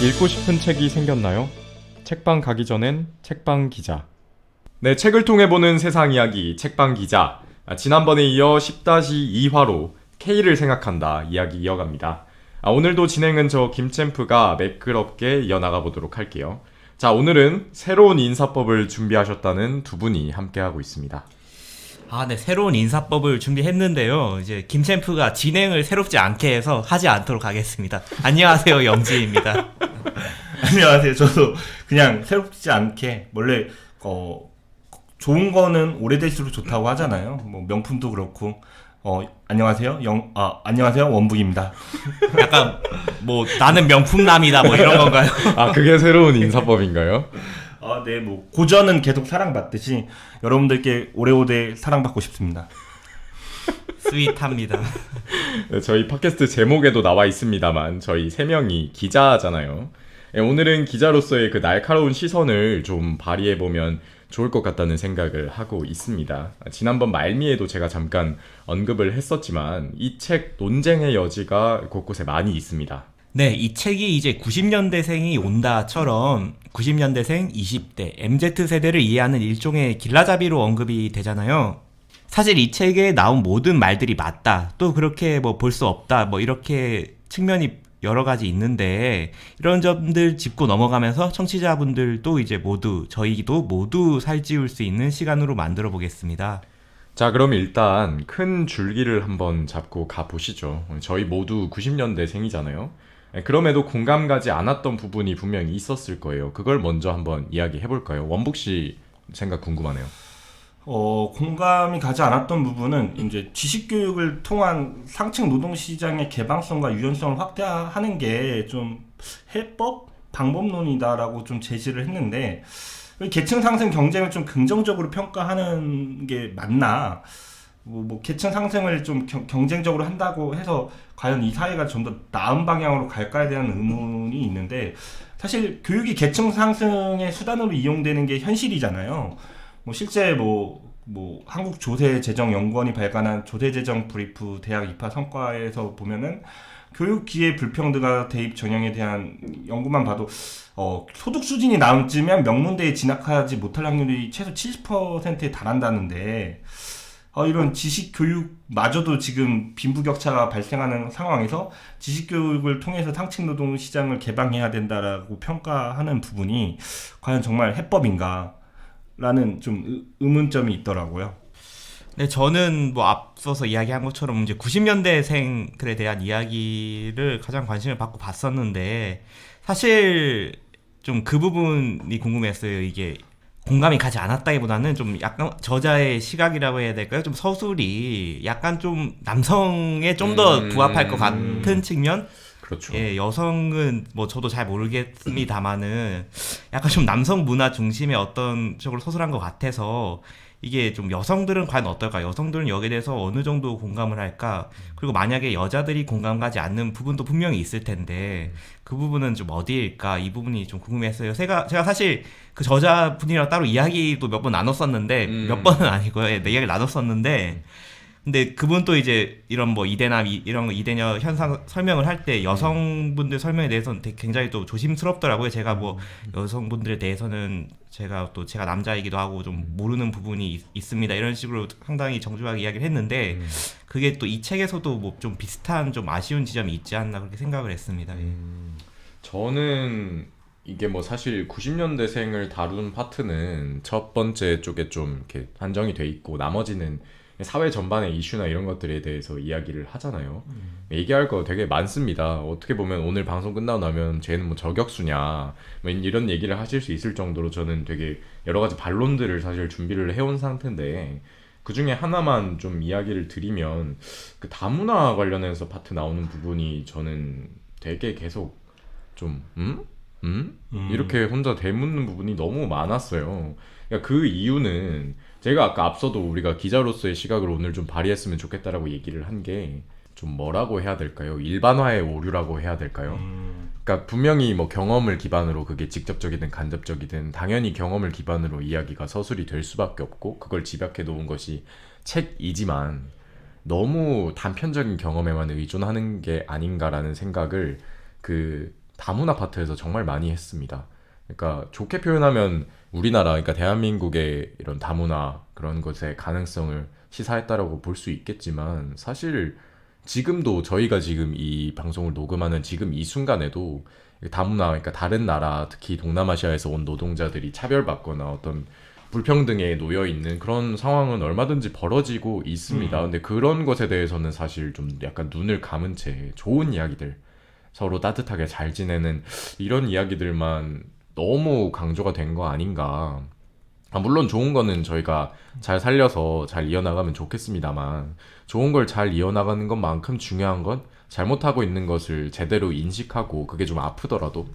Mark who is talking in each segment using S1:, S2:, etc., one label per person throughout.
S1: 읽고 싶은 책이 생겼나요? 책방 가기 전엔 책방 기자. 네, 책을 통해 보는 세상 이야기 책방 기자. 지난번에 이어 10-2화로 K를 생각한다 이야기 이어갑니다. 오늘도 진행은 저 김챔프가 매끄럽게 이어나가 보도록 할게요. 자, 오늘은 새로운 인사법을 준비하셨다는 두 분이 함께하고 있습니다.
S2: 네, 새로운 인사법을 준비했는데요. 이제 김챔프가 진행을 새롭지 않게 해서 하지 않도록 하겠습니다. 안녕하세요, 영지입니다.
S3: 안녕하세요. 저도 그냥 새롭지 않게 원래 좋은 거는 오래될수록 좋다고 하잖아요. 뭐 명품도 그렇고 안녕하세요. 안녕하세요. 원북입니다.
S2: 약간 뭐 나는 명품남이다 뭐 이런 건가요?
S1: 그게 새로운 인사법인가요?
S3: 네, 뭐 고전은 계속 사랑받듯이 여러분들께 오래오래 사랑받고 싶습니다.
S2: 스윗합니다.
S1: 네, 저희 팟캐스트 제목에도 나와 있습니다만 저희 세 명이 기자잖아요. 네, 오늘은 기자로서의 그 날카로운 시선을 좀 발휘해보면 좋을 것 같다는 생각을 하고 있습니다. 지난번 말미에도 제가 잠깐 언급을 했었지만 이 책 논쟁의 여지가 곳곳에 많이 있습니다.
S2: 네, 이 책이 이제 90년대생이 온다처럼 90년대생 20대 MZ세대를 이해하는 일종의 길라잡이로 언급이 되잖아요. 사실 이 책에 나온 모든 말들이 맞다, 또 그렇게 뭐 볼 수 없다, 뭐 이렇게 측면이 여러 가지 있는데, 이런 점들 짚고 넘어가면서 청취자분들도 이제 저희도 모두 살찌울 수 있는 시간으로 만들어 보겠습니다.
S1: 자, 그럼 일단 큰 줄기를 한번 잡고 가보시죠. 저희 모두 90년대생이잖아요. 그럼에도 공감 가지 않았던 부분이 분명히 있었을 거예요. 그걸 먼저 한번 이야기해볼까요? 원북 씨 생각 궁금하네요.
S3: 공감이 가지 않았던 부분은 이제 지식교육을 통한 상층 노동시장의 개방성과 유연성을 확대하는 게 좀 해법? 방법론이다라고 좀 제시를 했는데, 계층 상승 경쟁을 좀 긍정적으로 평가하는 게 맞나? 뭐 계층 상승을 좀 경쟁적으로 한다고 해서 과연 이 사회가 좀 더 나은 방향으로 갈까에 대한 의문이 있는데, 사실 교육이 계층 상승의 수단으로 이용되는 게 현실이잖아요. 뭐 실제 한국조세재정연구원이 발간한 조세재정 브리프 대학 입학 성과에서 보면은 교육 기회 불평등과 대입 전형에 대한 연구만 봐도 소득 수준이 낮으면 명문대에 진학하지 못할 확률이 최소 70%에 달한다는데, 이런 지식교육마저도 지금 빈부격차가 발생하는 상황에서 지식교육을 통해서 상층 노동 시장을 개방해야 된다라고 평가하는 부분이 과연 정말 해법인가? 라는 좀 의문점이 있더라고요.
S2: 네, 저는 뭐 앞서서 이야기한 것처럼 이제 90년대생들에 대한 이야기를 가장 관심을 받고 봤었는데, 사실 좀 그 부분이 궁금했어요. 이게 공감이 가지 않았다기보다는 좀 약간 저자의 시각이라고 해야 될까요? 좀 서술이 약간 좀 남성에 좀 더 부합할 것 같은 측면?
S1: 그렇죠.
S2: 예, 여성은 뭐 저도 잘 모르겠습니다만은 약간 좀 남성 문화 중심의 어떤 쪽으로 서술한 것 같아서, 이게 좀 여성들은 과연 어떨까? 여성들은 여기에 대해서 어느 정도 공감을 할까? 그리고 만약에 여자들이 공감 가지 않는 부분도 분명히 있을 텐데 그 부분은 좀 어디일까? 이 부분이 좀 궁금했어요. 제가 사실 그 저자분이랑 따로 이야기도 몇 번 나눴었는데, 몇 번은 아니고요. 네, 이야기를 나눴었는데, 근데 그분도 이제 이런 뭐 이대남 이런 이대녀 현상 설명을 할 때 여성분들 설명에 대해서는 굉장히 또 조심스럽더라고요. 제가 뭐 여성분들에 대해서는 제가 남자이기도 하고 좀 모르는 부분이 있습니다, 이런 식으로 상당히 정중하게 이야기를 했는데, 그게 또 이 책에서도 뭐 좀 비슷한 좀 아쉬운 지점이 있지 않나 그렇게 생각을 했습니다.
S1: 저는 이게 뭐 사실 90년대생을 다룬 파트는 첫 번째 쪽에 좀 이렇게 한정이 돼 있고, 나머지는 사회 전반의 이슈나 이런 것들에 대해서 이야기를 하잖아요. 얘기할 거 되게 많습니다. 어떻게 보면 오늘 방송 끝나고 나면 쟤는 뭐 저격수냐 뭐 이런 얘기를 하실 수 있을 정도로 저는 되게 여러 가지 반론들을 사실 준비를 해온 상태인데, 그 중에 하나만 좀 이야기를 드리면, 그 다문화 관련해서 파트 나오는 부분이 저는 되게 계속 좀 이렇게 혼자 되묻는 부분이 너무 많았어요. 그러니까 그 이유는 제가 아까 앞서도 우리가 기자로서의 시각을 오늘 좀 발휘했으면 좋겠다라고 얘기를 한 게, 좀 뭐라고 해야 될까요? 일반화의 오류라고 해야 될까요? 그러니까 분명히 뭐 경험을 기반으로, 그게 직접적이든 간접적이든 당연히 경험을 기반으로 이야기가 서술이 될 수밖에 없고, 그걸 집약해 놓은 것이 책이지만 너무 단편적인 경험에만 의존하는 게 아닌가라는 생각을 그 다문 아파트에서 정말 많이 했습니다. 그러니까 좋게 표현하면 우리나라, 그러니까 대한민국의 이런 다문화 그런 것의 가능성을 시사했다라고 볼 수 있겠지만 사실 지금도 저희가 지금 이 방송을 녹음하는 지금 이 순간에도 다문화, 그러니까 다른 나라, 특히 동남아시아에서 온 노동자들이 차별받거나 어떤 불평등에 놓여 있는 그런 상황은 얼마든지 벌어지고 있습니다. 근데 그런 것에 대해서는 사실 좀 약간 눈을 감은 채 좋은 이야기들, 서로 따뜻하게 잘 지내는 이런 이야기들만 너무 강조가 된 거 아닌가. 물론 좋은 거는 저희가 잘 살려서 잘 이어나가면 좋겠습니다만, 좋은 걸 잘 이어나가는 것만큼 중요한 건 잘못하고 있는 것을 제대로 인식하고 그게 좀 아프더라도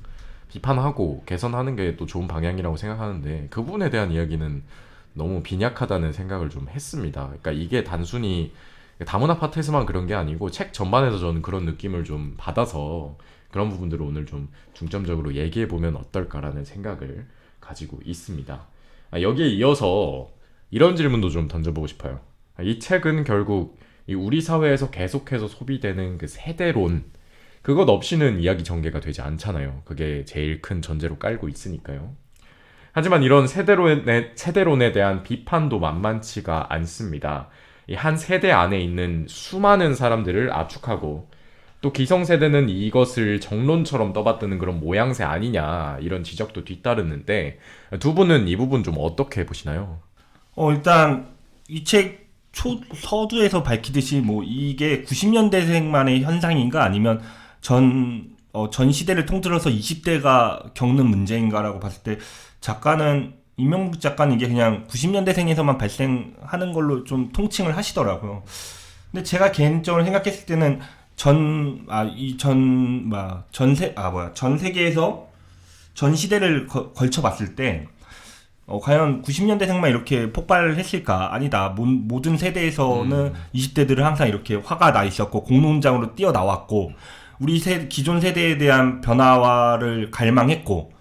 S1: 비판하고 개선하는 게 또 좋은 방향이라고 생각하는데, 그 부분에 대한 이야기는 너무 빈약하다는 생각을 좀 했습니다. 그러니까 이게 단순히 다문 아파트에서만 그런 게 아니고 책 전반에서 저는 그런 느낌을 좀 받아서 그런 부분들을 오늘 좀 중점적으로 얘기해 보면 어떨까라는 생각을 가지고 있습니다. 여기에 이어서 이런 질문도 좀 던져보고 싶어요. 이 책은 결국 이 우리 사회에서 계속해서 소비되는 그 세대론, 그것 없이는 이야기 전개가 되지 않잖아요. 그게 제일 큰 전제로 깔고 있으니까요. 하지만 이런 세대론에 대한 비판도 만만치가 않습니다. 이 한 세대 안에 있는 수많은 사람들을 압축하고 또 기성세대는 이것을 정론처럼 떠받드는 그런 모양새 아니냐, 이런 지적도 뒤따르는데 두 분은 이 부분 좀 어떻게 보시나요?
S3: 일단 이 책 서두에서 밝히듯이 뭐 이게 90년대생만의 현상인가 아니면 전 시대를 통틀어서 20대가 겪는 문제인가라고 봤을 때 임명국 작가는 이게 그냥 90년대생에서만 발생하는 걸로 좀 통칭을 하시더라고요. 근데 제가 개인적으로 생각했을 때는 전 세계에서 전 시대를 걸쳐 봤을 때 과연 90년대생만 이렇게 폭발했을까? 아니다. 모든 세대에서는 20대들은 항상 이렇게 화가 나 있었고 공론장으로 뛰어나왔고 우리 기존 세대에 대한 변화를 갈망했고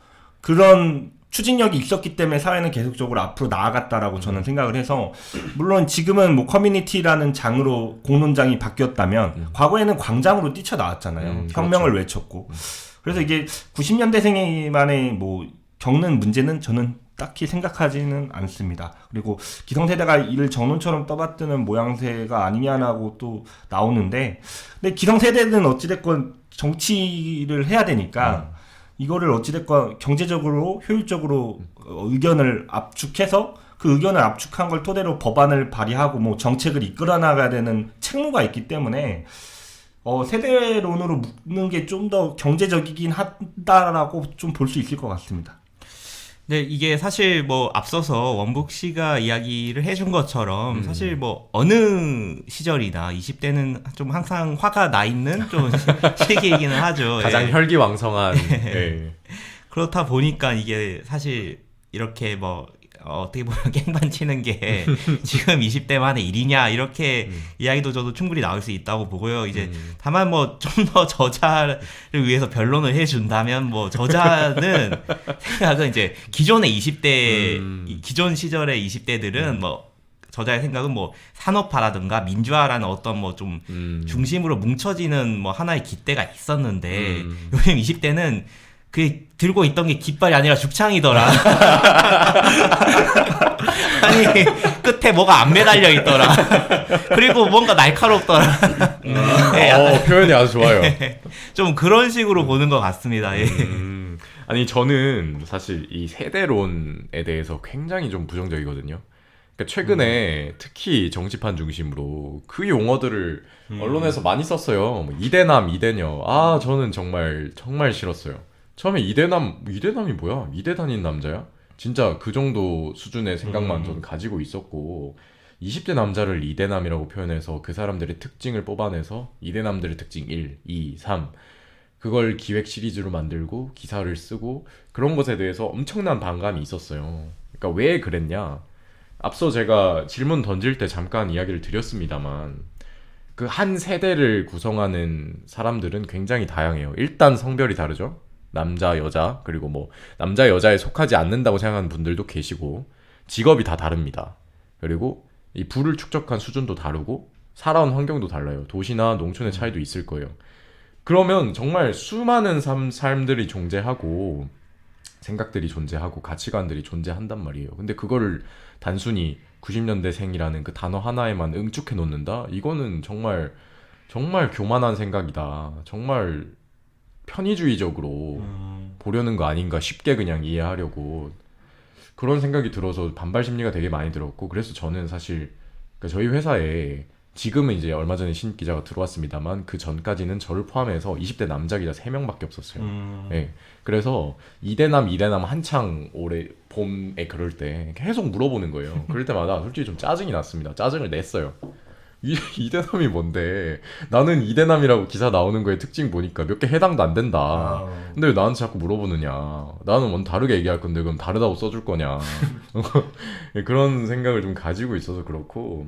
S3: 그런 추진력이 있었기 때문에 사회는 계속적으로 앞으로 나아갔다라고 저는 생각을 해서, 물론 지금은 뭐 커뮤니티라는 장으로 공론장이 바뀌었다면 과거에는 광장으로 뛰쳐나왔잖아요. 혁명을
S1: 그렇죠.
S3: 외쳤고. 그래서 이게 90년대생만의 뭐 겪는 문제는 저는 딱히 생각하지는 않습니다. 그리고 기성세대가 이를 정론처럼 떠받드는 모양새가 아니냐라고 또 나오는데, 근데 기성세대는 어찌됐건 정치를 해야 되니까 이거를 어찌됐건 경제적으로 효율적으로 의견을 압축해서 그 의견을 압축한 걸 토대로 법안을 발의하고 뭐 정책을 이끌어 나가야 되는 책무가 있기 때문에 세대론으로 묶는 게 좀 더 경제적이긴 하다라고 좀 볼 수 있을 것 같습니다.
S2: 네, 이게 사실 뭐 앞서서 원북 씨가 이야기를 해준 것처럼 사실 뭐 어느 시절이나 20대는 좀 항상 화가 나 있는 좀 시기이기는 하죠.
S1: 가장 혈기왕성한. 예.
S2: 그렇다 보니까 이게 사실 이렇게 뭐 어떻게 보면 깽판 치는 게 지금 20대만의 일이냐 이렇게 이야기도 저도 충분히 나올 수 있다고 보고요. 이제 다만 뭐 좀 더 저자를 위해서 변론을 해준다면 뭐 저자는 생각은 이제 기존의 20대 기존 시절의 20대들은 뭐 저자의 생각은 뭐 산업화라든가 민주화라는 어떤 뭐 좀 중심으로 뭉쳐지는 뭐 하나의 깃대가 있었는데 요즘 20대는 그 들고 있던 게 깃발이 아니라 죽창이더라. 아니 끝에 뭐가 안 매달려 있더라. 그리고 뭔가 날카롭더라.
S1: 네, 표현이 아주 좋아요.
S2: 좀 그런 식으로 보는 것 같습니다.
S1: 아니 저는 사실 이 세대론에 대해서 굉장히 좀 부정적이거든요. 그러니까 최근에 특히 정치판 중심으로 그 용어들을 언론에서 많이 썼어요. 뭐 이대남, 이대녀. 저는 정말 싫었어요. 처음에 이대남이 뭐야? 이대 다닌 남자야? 진짜 그 정도 수준의 생각만 저는 가지고 있었고, 20대 남자를 이대남이라고 표현해서 그 사람들의 특징을 뽑아내서 이대남들의 특징 1, 2, 3 그걸 기획 시리즈로 만들고 기사를 쓰고 그런 것에 대해서 엄청난 반감이 있었어요. 그러니까 왜 그랬냐? 앞서 제가 질문 던질 때 잠깐 이야기를 드렸습니다만 그 한 세대를 구성하는 사람들은 굉장히 다양해요. 일단 성별이 다르죠. 남자, 여자, 그리고 뭐 남자, 여자에 속하지 않는다고 생각하는 분들도 계시고 직업이 다 다릅니다. 그리고 이 부를 축적한 수준도 다르고 살아온 환경도 달라요. 도시나 농촌의 차이도 있을 거예요. 그러면 정말 수많은 삶들이 존재하고 생각들이 존재하고 가치관들이 존재한단 말이에요. 근데 그거를 단순히 90년대생이라는 그 단어 하나에만 응축해 놓는다? 이거는 정말 정말 교만한 생각이다. 정말 편의주의적으로 보려는 거 아닌가 쉽게 그냥 이해하려고 그런 생각이 들어서 반발 심리가 되게 많이 들었고 그래서 저는 사실 그러니까 저희 회사에 지금은 이제 얼마 전에 신입 기자가 들어왔습니다만 그 전까지는 저를 포함해서 20대 남자 기자 3명밖에 없었어요. 예. 그래서 이대남 한창 올해 봄에 그럴 때 계속 물어보는 거예요. 그럴 때마다 솔직히 좀 짜증이 났습니다. 짜증을 냈어요. 이대남이 뭔데? 나는 이대남이라고 기사 나오는 거에 특징 보니까 몇 개 해당도 안 된다. 근데 왜 나한테 자꾸 물어보느냐? 나는 뭔 다르게 얘기할 건데 그럼 다르다고 써줄 거냐? 그런 생각을 좀 가지고 있어서 그렇고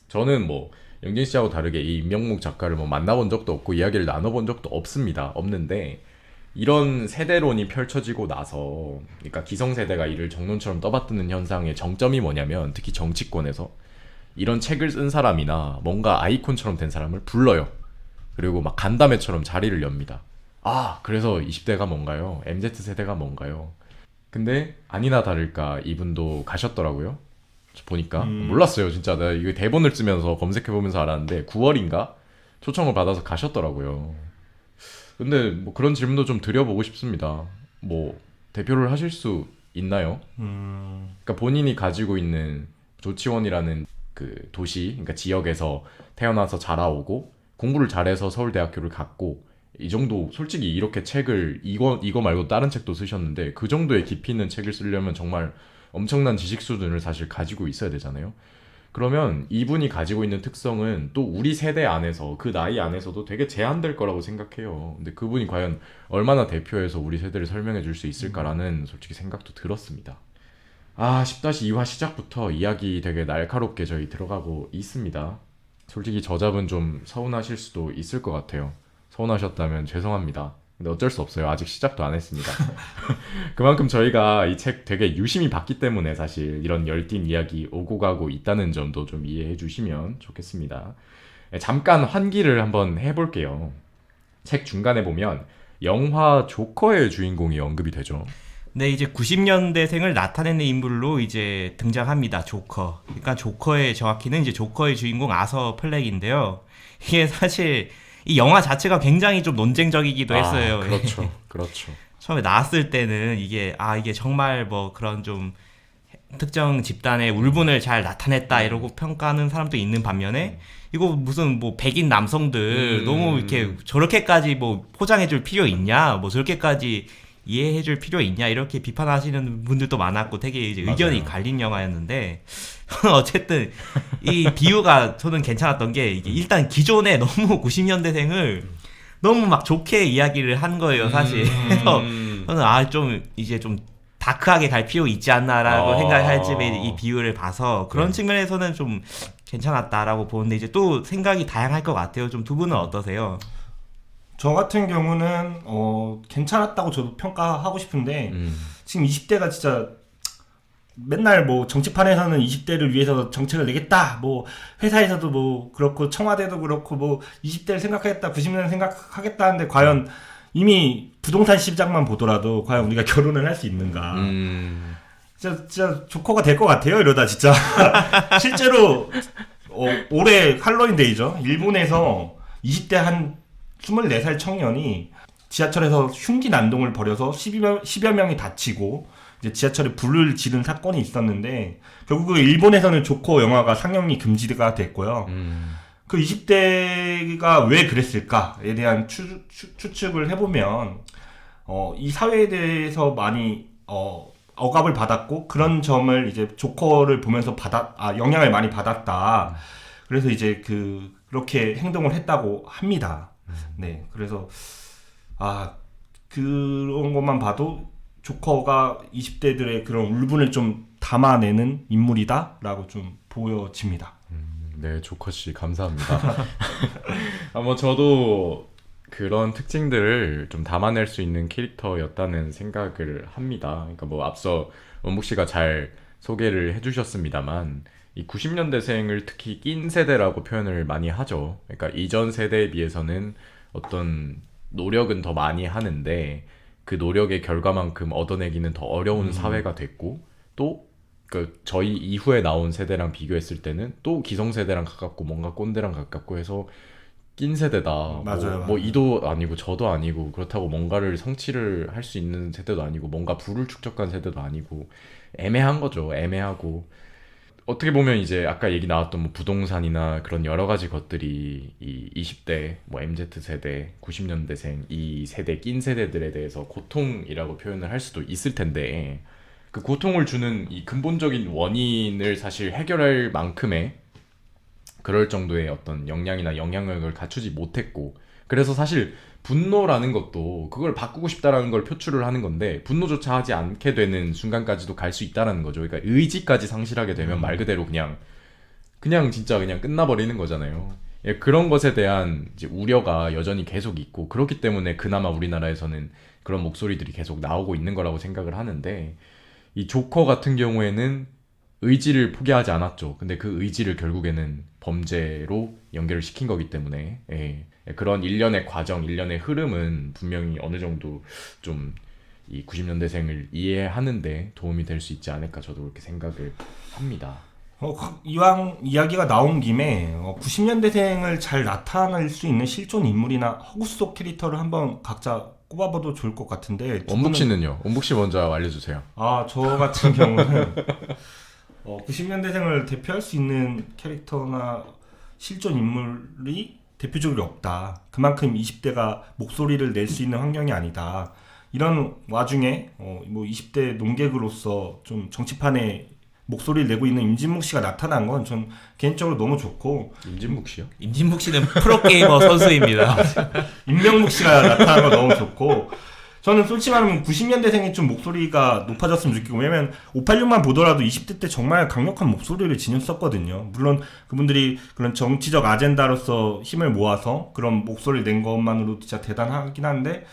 S1: 저는 뭐 영진 씨하고 다르게 이 임명묵 작가를 뭐 만나본 적도 없고 이야기를 나눠본 적도 없는데 이런 세대론이 펼쳐지고 나서 그러니까 기성세대가 이를 정론처럼 떠받드는 현상의 정점이 뭐냐면 특히 정치권에서 이런 책을 쓴 사람이나 뭔가 아이콘처럼 된 사람을 불러요. 그리고 막 간담회처럼 자리를 엽니다. 아, 그래서 20대가 뭔가요? MZ세대가 뭔가요? 근데 아니나 다를까 이분도 가셨더라고요. 보니까 몰랐어요. 진짜 내가 이거 대본을 쓰면서 검색해보면서 알았는데 9월인가? 초청을 받아서 가셨더라고요. 근데 뭐 그런 질문도 좀 드려보고 싶습니다. 뭐 대표를 하실 수 있나요? 그러니까 본인이 가지고 있는 조치원이라는 그 도시, 그러니까 지역에서 태어나서 자라오고 공부를 잘해서 서울대학교를 갔고 이 정도 솔직히 이렇게 책을 이거 말고 다른 책도 쓰셨는데 그 정도의 깊이 있는 책을 쓰려면 정말 엄청난 지식 수준을 사실 가지고 있어야 되잖아요. 그러면 이분이 가지고 있는 특성은 또 우리 세대 안에서 그 나이 안에서도 되게 제한될 거라고 생각해요. 근데 그분이 과연 얼마나 대표해서 우리 세대를 설명해 줄 수 있을까라는 솔직히 생각도 들었습니다. 10-2화 시작부터 이야기 되게 날카롭게 저희 들어가고 있습니다. 솔직히 저잡은 좀 서운하실 수도 있을 것 같아요. 서운하셨다면 죄송합니다. 근데 어쩔 수 없어요. 아직 시작도 안 했습니다. 그만큼 저희가 이 책 되게 유심히 봤기 때문에 사실 이런 열띤 이야기 오고 가고 있다는 점도 좀 이해해 주시면 좋겠습니다. 잠깐 환기를 한번 해볼게요. 책 중간에 보면 영화 조커의 주인공이 언급이 되죠.
S2: 네, 이제 90년대생을 나타내는 인물로 이제 등장합니다. 조커. 그러니까 조커의 정확히는 이제 조커의 주인공 아서 플렉인데요. 이게 사실 이 영화 자체가 굉장히 좀 논쟁적이기도 했어요.
S1: 그렇죠. 그렇죠.
S2: 처음에 나왔을 때는 이게 정말 뭐 그런 좀 특정 집단의 울분을 잘 나타냈다 이러고 평가하는 사람도 있는 반면에 이거 무슨 뭐 백인 남성들 너무 이렇게 저렇게까지 뭐 포장해줄 필요 있냐, 뭐 저렇게까지 이해해줄 필요 있냐 이렇게 비판하시는 분들도 많았고 되게 이제 의견이 갈린 영화였는데 어쨌든 이 비유가 저는 괜찮았던 게 이게 일단 기존에 너무 90년대생을 너무 막 좋게 이야기를 한 거예요 사실. 그래서 저는 좀 이제 좀 다크하게 갈 필요 있지 않나라고 생각할 쯤에 이 비유를 봐서 그런 측면에서는 좀 괜찮았다라고 보는데 이제 또 생각이 다양할 것 같아요. 좀 두 분은 어떠세요?
S3: 저 같은 경우는 괜찮았다고 저도 평가하고 싶은데 지금 20대가 진짜 맨날 뭐 정치판에서는 20대를 위해서 정책을 내겠다, 뭐 회사에서도 뭐 그렇고 청와대도 그렇고 뭐 20대를 생각하겠다, 90년을 생각하겠다 하는데 과연 이미 부동산 시장만 보더라도 과연 우리가 결혼을 할 수 있는가? 진짜 조커가 될 것 같아요 이러다 진짜. 실제로 올해 할로윈데이죠. 일본에서 20대 한 24살 청년이 지하철에서 흉기 난동을 벌여서 10여 명이 다치고 이제 지하철에 불을 지른 사건이 있었는데 결국 일본에서는 조커 영화가 상영이 금지가 됐고요. 그 20대가 왜 그랬을까에 대한 추측을 해보면 이 사회에 대해서 많이 억압을 받았고 그런 점을 이제 조커를 보면서 영향을 많이 받았다. 그래서 이제 그렇게 행동을 했다고 합니다. 네, 그래서 그런 것만 봐도 조커가 20대들의 그런 울분을 좀 담아내는 인물이다라고 좀 보여집니다.
S1: 네, 조커 씨 감사합니다. 뭐 저도 그런 특징들을 좀 담아낼 수 있는 캐릭터였다는 생각을 합니다. 그러니까 뭐 앞서 원묵 씨가 잘 소개를 해주셨습니다만 이 90년대생을 특히 낀 세대라고 표현을 많이 하죠. 그러니까 이전 세대에 비해서는 어떤 노력은 더 많이 하는데 그 노력의 결과만큼 얻어내기는 더 어려운 사회가 됐고 또 그 저희 이후에 나온 세대랑 비교했을 때는 또 기성세대랑 가깝고 뭔가 꼰대랑 가깝고 해서 낀 세대다.
S3: 맞아요.
S1: 뭐 이도 아니고 저도 아니고 그렇다고 뭔가를 성취를 할 수 있는 세대도 아니고 뭔가 부를 축적한 세대도 아니고 애매한 거죠. 애매하고 어떻게 보면 이제 아까 얘기 나왔던 뭐 부동산이나 그런 여러 가지 것들이 이 20대 뭐 MZ세대, 90년대생 이 세대 낀 세대들에 대해서 고통이라고 표현을 할 수도 있을 텐데 그 고통을 주는 이 근본적인 원인을 사실 해결할 만큼의 그럴 정도의 어떤 역량이나 영향력을 갖추지 못했고 그래서 사실 분노라는 것도 그걸 바꾸고 싶다라는 걸 표출을 하는 건데 분노조차 하지 않게 되는 순간까지도 갈 수 있다라는 거죠. 그러니까 의지까지 상실하게 되면 말 그대로 그냥 진짜 그냥 끝나버리는 거잖아요. 예, 그런 것에 대한 이제 우려가 여전히 계속 있고 그렇기 때문에 그나마 우리나라에서는 그런 목소리들이 계속 나오고 있는 거라고 생각을 하는데 이 조커 같은 경우에는 의지를 포기하지 않았죠. 근데 그 의지를 결국에는 범죄로 연결을 시킨 거기 때문에 그런 일련의 과정, 일련의 흐름은 분명히 어느 정도 좀 이 90년대생을 이해하는데 도움이 될 수 있지 않을까 저도 그렇게 생각을 합니다.
S3: 이왕 이야기가 나온 김에 90년대생을 잘 나타낼 수 있는 실존 인물이나 허구 속 캐릭터를 한번 각자 꼽아봐도 좋을 것 같은데
S1: 원북 씨는요? 원북 씨 먼저 알려주세요.
S3: 저 같은 경우는 90년대생을 대표할 수 있는 캐릭터나 실존 인물이 대표적으로 없다. 그만큼 20대가 목소리를 낼 수 있는 환경이 아니다. 이런 와중에 뭐 20대 논객으로서 좀 정치판에 목소리를 내고 있는 임진묵 씨가 나타난 건 전 개인적으로 너무 좋고
S1: 임진묵 씨요?
S2: 임진묵 씨는 프로게이머 선수입니다.
S3: 임명묵 씨가 나타난 건 너무 좋고 저는 솔직히 말하면 90년대생이 좀 목소리가 높아졌으면 좋겠고 왜냐면 586만 보더라도 20대 때 정말 강력한 목소리를 지녔었거든요. 물론 그분들이 그런 정치적 아젠다로서 힘을 모아서 그런 목소리를 낸 것만으로도 진짜 대단하긴 한데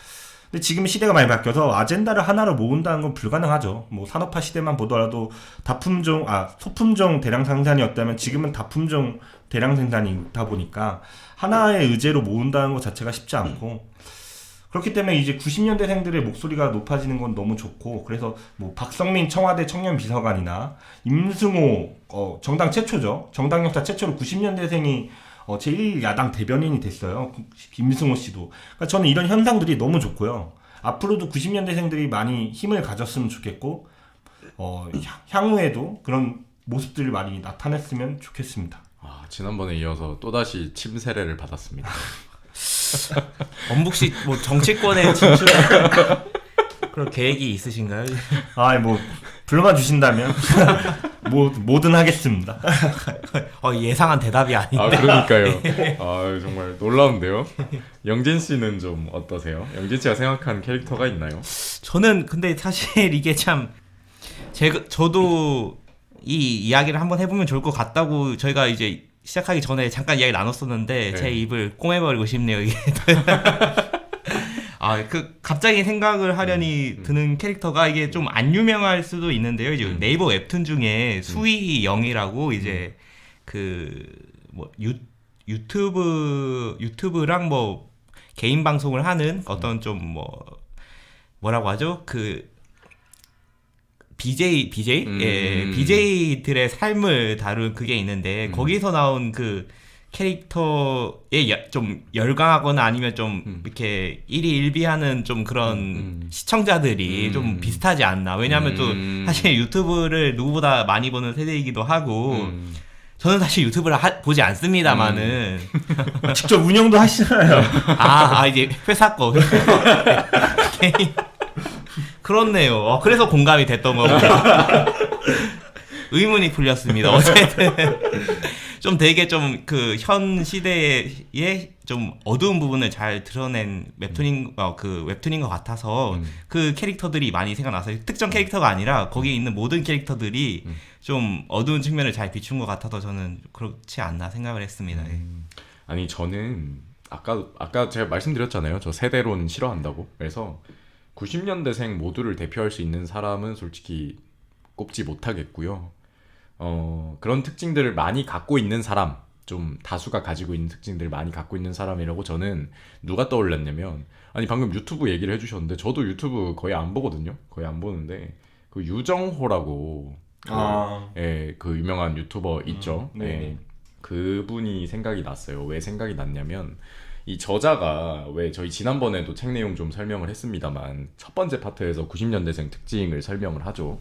S3: 근데 지금 시대가 많이 바뀌어서 아젠다를 하나로 모은다는 건 불가능하죠. 뭐 산업화 시대만 보더라도 소품종 대량 생산이었다면 지금은 다품종 대량 생산이다 보니까 하나의 의제로 모은다는 것 자체가 쉽지 않고 그렇기 때문에 이제 90년대생들의 목소리가 높아지는 건 너무 좋고 그래서 뭐 박성민 청와대 청년 비서관이나 임승호 정당 최초죠. 정당 역사 최초로 90년대생이 제1야당 대변인이 됐어요. 김승호 씨도. 그러니까 저는 이런 현상들이 너무 좋고요. 앞으로도 90년대생들이 많이 힘을 가졌으면 좋겠고 향후에도 그런 모습들을 많이 나타냈으면 좋겠습니다.
S1: 지난번에 이어서 또다시 침세례를 받았습니다.
S2: 원북 씨 뭐 정치권에 진출할 그런 계획이 있으신가요?
S3: 뭐 불러만 주신다면 뭐든 하겠습니다.
S2: 예상한 대답이 아닌데.
S1: 그러니까요. 정말 놀라운데요. 영진 씨는 좀 어떠세요? 영진 씨가 생각한 캐릭터가 있나요?
S2: 저는 근데 사실 이게 참 저도 이 이야기를 한번 해보면 좋을 것 같다고 저희가 이제 시작하기 전에 잠깐 이야기 나눴었는데 제 입을 꽁해버리고 싶네요 이게. 갑자기 생각을 하려니 드는 캐릭터가 이게 좀 안 유명할 수도 있는데요. 이제 네이버 웹툰 중에 수희영이라고 이제 뭐 유튜브랑 뭐 개인 방송을 하는 어떤 좀 뭐라고 하죠? BJ? BJ들의 삶을 다룬 그게 있는데 거기서 나온 그 캐릭터에 좀 열광하거나 아니면 좀 이렇게 일희일비하는 좀 그런 시청자들이 좀 비슷하지 않나. 왜냐하면 또 사실 유튜브를 누구보다 많이 보는 세대이기도 하고 저는 사실 유튜브를 보지 않습니다만은
S3: 직접 운영도 하시잖아요.
S2: 이제 회사 거 그렇네요. 그래서 공감이 됐던 거고 의문이 풀렸습니다. 어쨌든 좀 되게 좀 현 시대의 좀 어두운 부분을 잘 드러낸 웹툰인 것 같아서 그 캐릭터들이 많이 생각나서요. 특정 캐릭터가 아니라 거기에 있는 모든 캐릭터들이 좀 어두운 측면을 잘 비춘 것 같아서 저는 그렇지 않나 생각을 했습니다.
S1: 아니 저는 아까 제가 말씀드렸잖아요. 저 세대론 싫어한다고. 그래서 90년대생 모두를 대표할 수 있는 사람은 솔직히 꼽지 못하겠고요. 그런 특징들을 많이 갖고 있는 사람, 좀 다수가 가지고 있는 특징들을 많이 갖고 있는 사람이라고 저는 누가 떠올랐냐면 아니 방금 유튜브 얘기를 해주셨는데 저도 유튜브 거의 안 보거든요. 거의 안 보는데 그 유정호라고 그 유명한 유튜버 있죠.
S3: 네.
S1: 그분이 생각이 났어요. 왜 생각이 났냐면 이 저자가 왜 저희 지난번에도 책 내용 좀 설명을 했습니다만 첫 번째 파트에서 90년대생 특징을 설명을 하죠.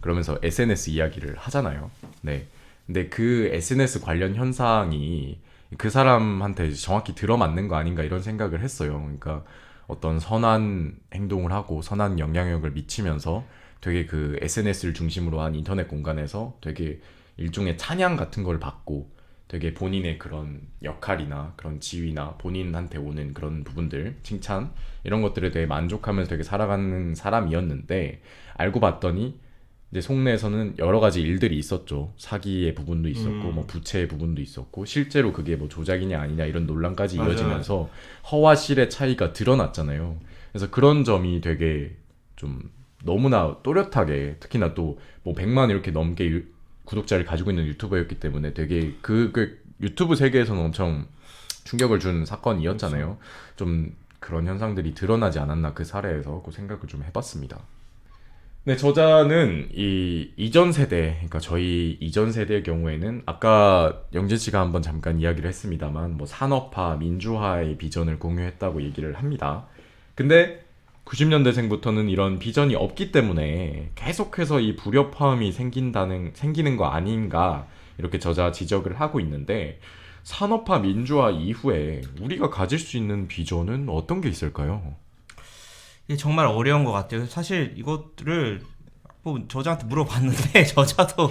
S1: 그러면서 SNS 이야기를 하잖아요. 네. 근데 그 SNS 관련 현상이 그 사람한테 정확히 들어맞는 거 아닌가 이런 생각을 했어요. 그러니까 어떤 선한 행동을 하고 선한 영향력을 미치면서 되게 그 SNS를 중심으로 한 인터넷 공간에서 되게 일종의 찬양 같은 걸 받고 되게 본인의 그런 역할이나 그런 지위나 본인한테 오는 그런 부분들, 칭찬 이런 것들에 대해 만족하면서 되게 살아가는 사람이었는데 알고 봤더니 이제 속내에서는 여러 가지 일들이 있었죠. 사기의 부분도 있었고 뭐 부채의 부분도 있었고 실제로 그게 뭐 조작이냐 아니냐 이런 논란까지
S3: 맞아요.
S1: 이어지면서 허와 실의 차이가 드러났잖아요. 그래서 그런 점이 되게 좀 너무나 또렷하게 특히나 또 뭐 100만 이렇게 넘게 구독자를 가지고 있는 유튜버였기 때문에 되게 그 유튜브 세계에서는 엄청 충격을 준 사건이었잖아요. 좀 그런 현상들이 드러나지 않았나 그 사례에서 그 생각을 좀 해봤습니다. 네, 저자는 이 이전 세대, 그러니까 저희 이전 세대의 경우에는 아까 영진 씨가 한번 잠깐 이야기를 했습니다만 뭐 산업화, 민주화의 비전을 공유했다고 얘기를 합니다. 근데 90년대생부터는 이런 비전이 없기 때문에 계속해서 이 불협화음이 생기는 거 아닌가 이렇게 저자 지적을 하고 있는데 산업화, 민주화 이후에 우리가 가질 수 있는 비전은 어떤 게 있을까요?
S2: 이게 정말 어려운 것 같아요. 사실 이것들을 뭐 저자한테 물어봤는데 저자도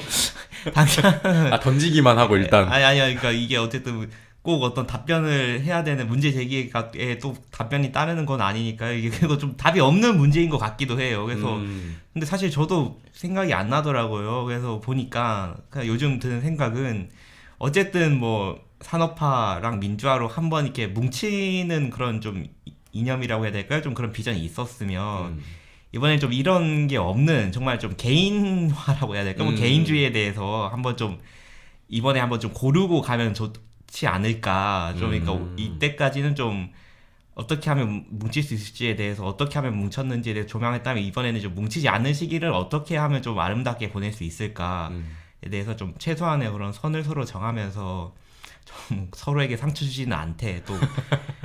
S2: 당장
S1: 던지기만 하고 일단
S2: 아니야. 그러니까 이게 어쨌든 꼭 어떤 답변을 해야 되는 문제 제기에 또 답변이 따르는 건 아니니까 이게 그거 좀 답이 없는 문제인 것 같기도 해요. 그래서 근데 사실 저도 생각이 안 나더라고요. 그래서 보니까 그냥 요즘 드는 생각은 어쨌든 뭐 산업화랑 민주화로 한번 이렇게 뭉치는 그런 좀 이념이라고 해야 될까요? 좀 그런 비전이 있었으면 이번엔 좀 이런 게 없는 정말 좀 개인화라고 해야 될까? 뭐 개인주의에 대해서 한번 좀 이번에 한번 좀 고르고 가면 좋지 않을까? 좀 그러니까 이때까지는 좀 어떻게 하면 뭉칠 수 있을지에 대해서 어떻게 하면 뭉쳤는지에 대해서 조명했다면 이번에는 좀 뭉치지 않는 시기를 어떻게 하면 좀 아름답게 보낼 수 있을까에 대해서 좀 최소한의 그런 선을 서로 정하면서 좀 서로에게 상처 주지는 않되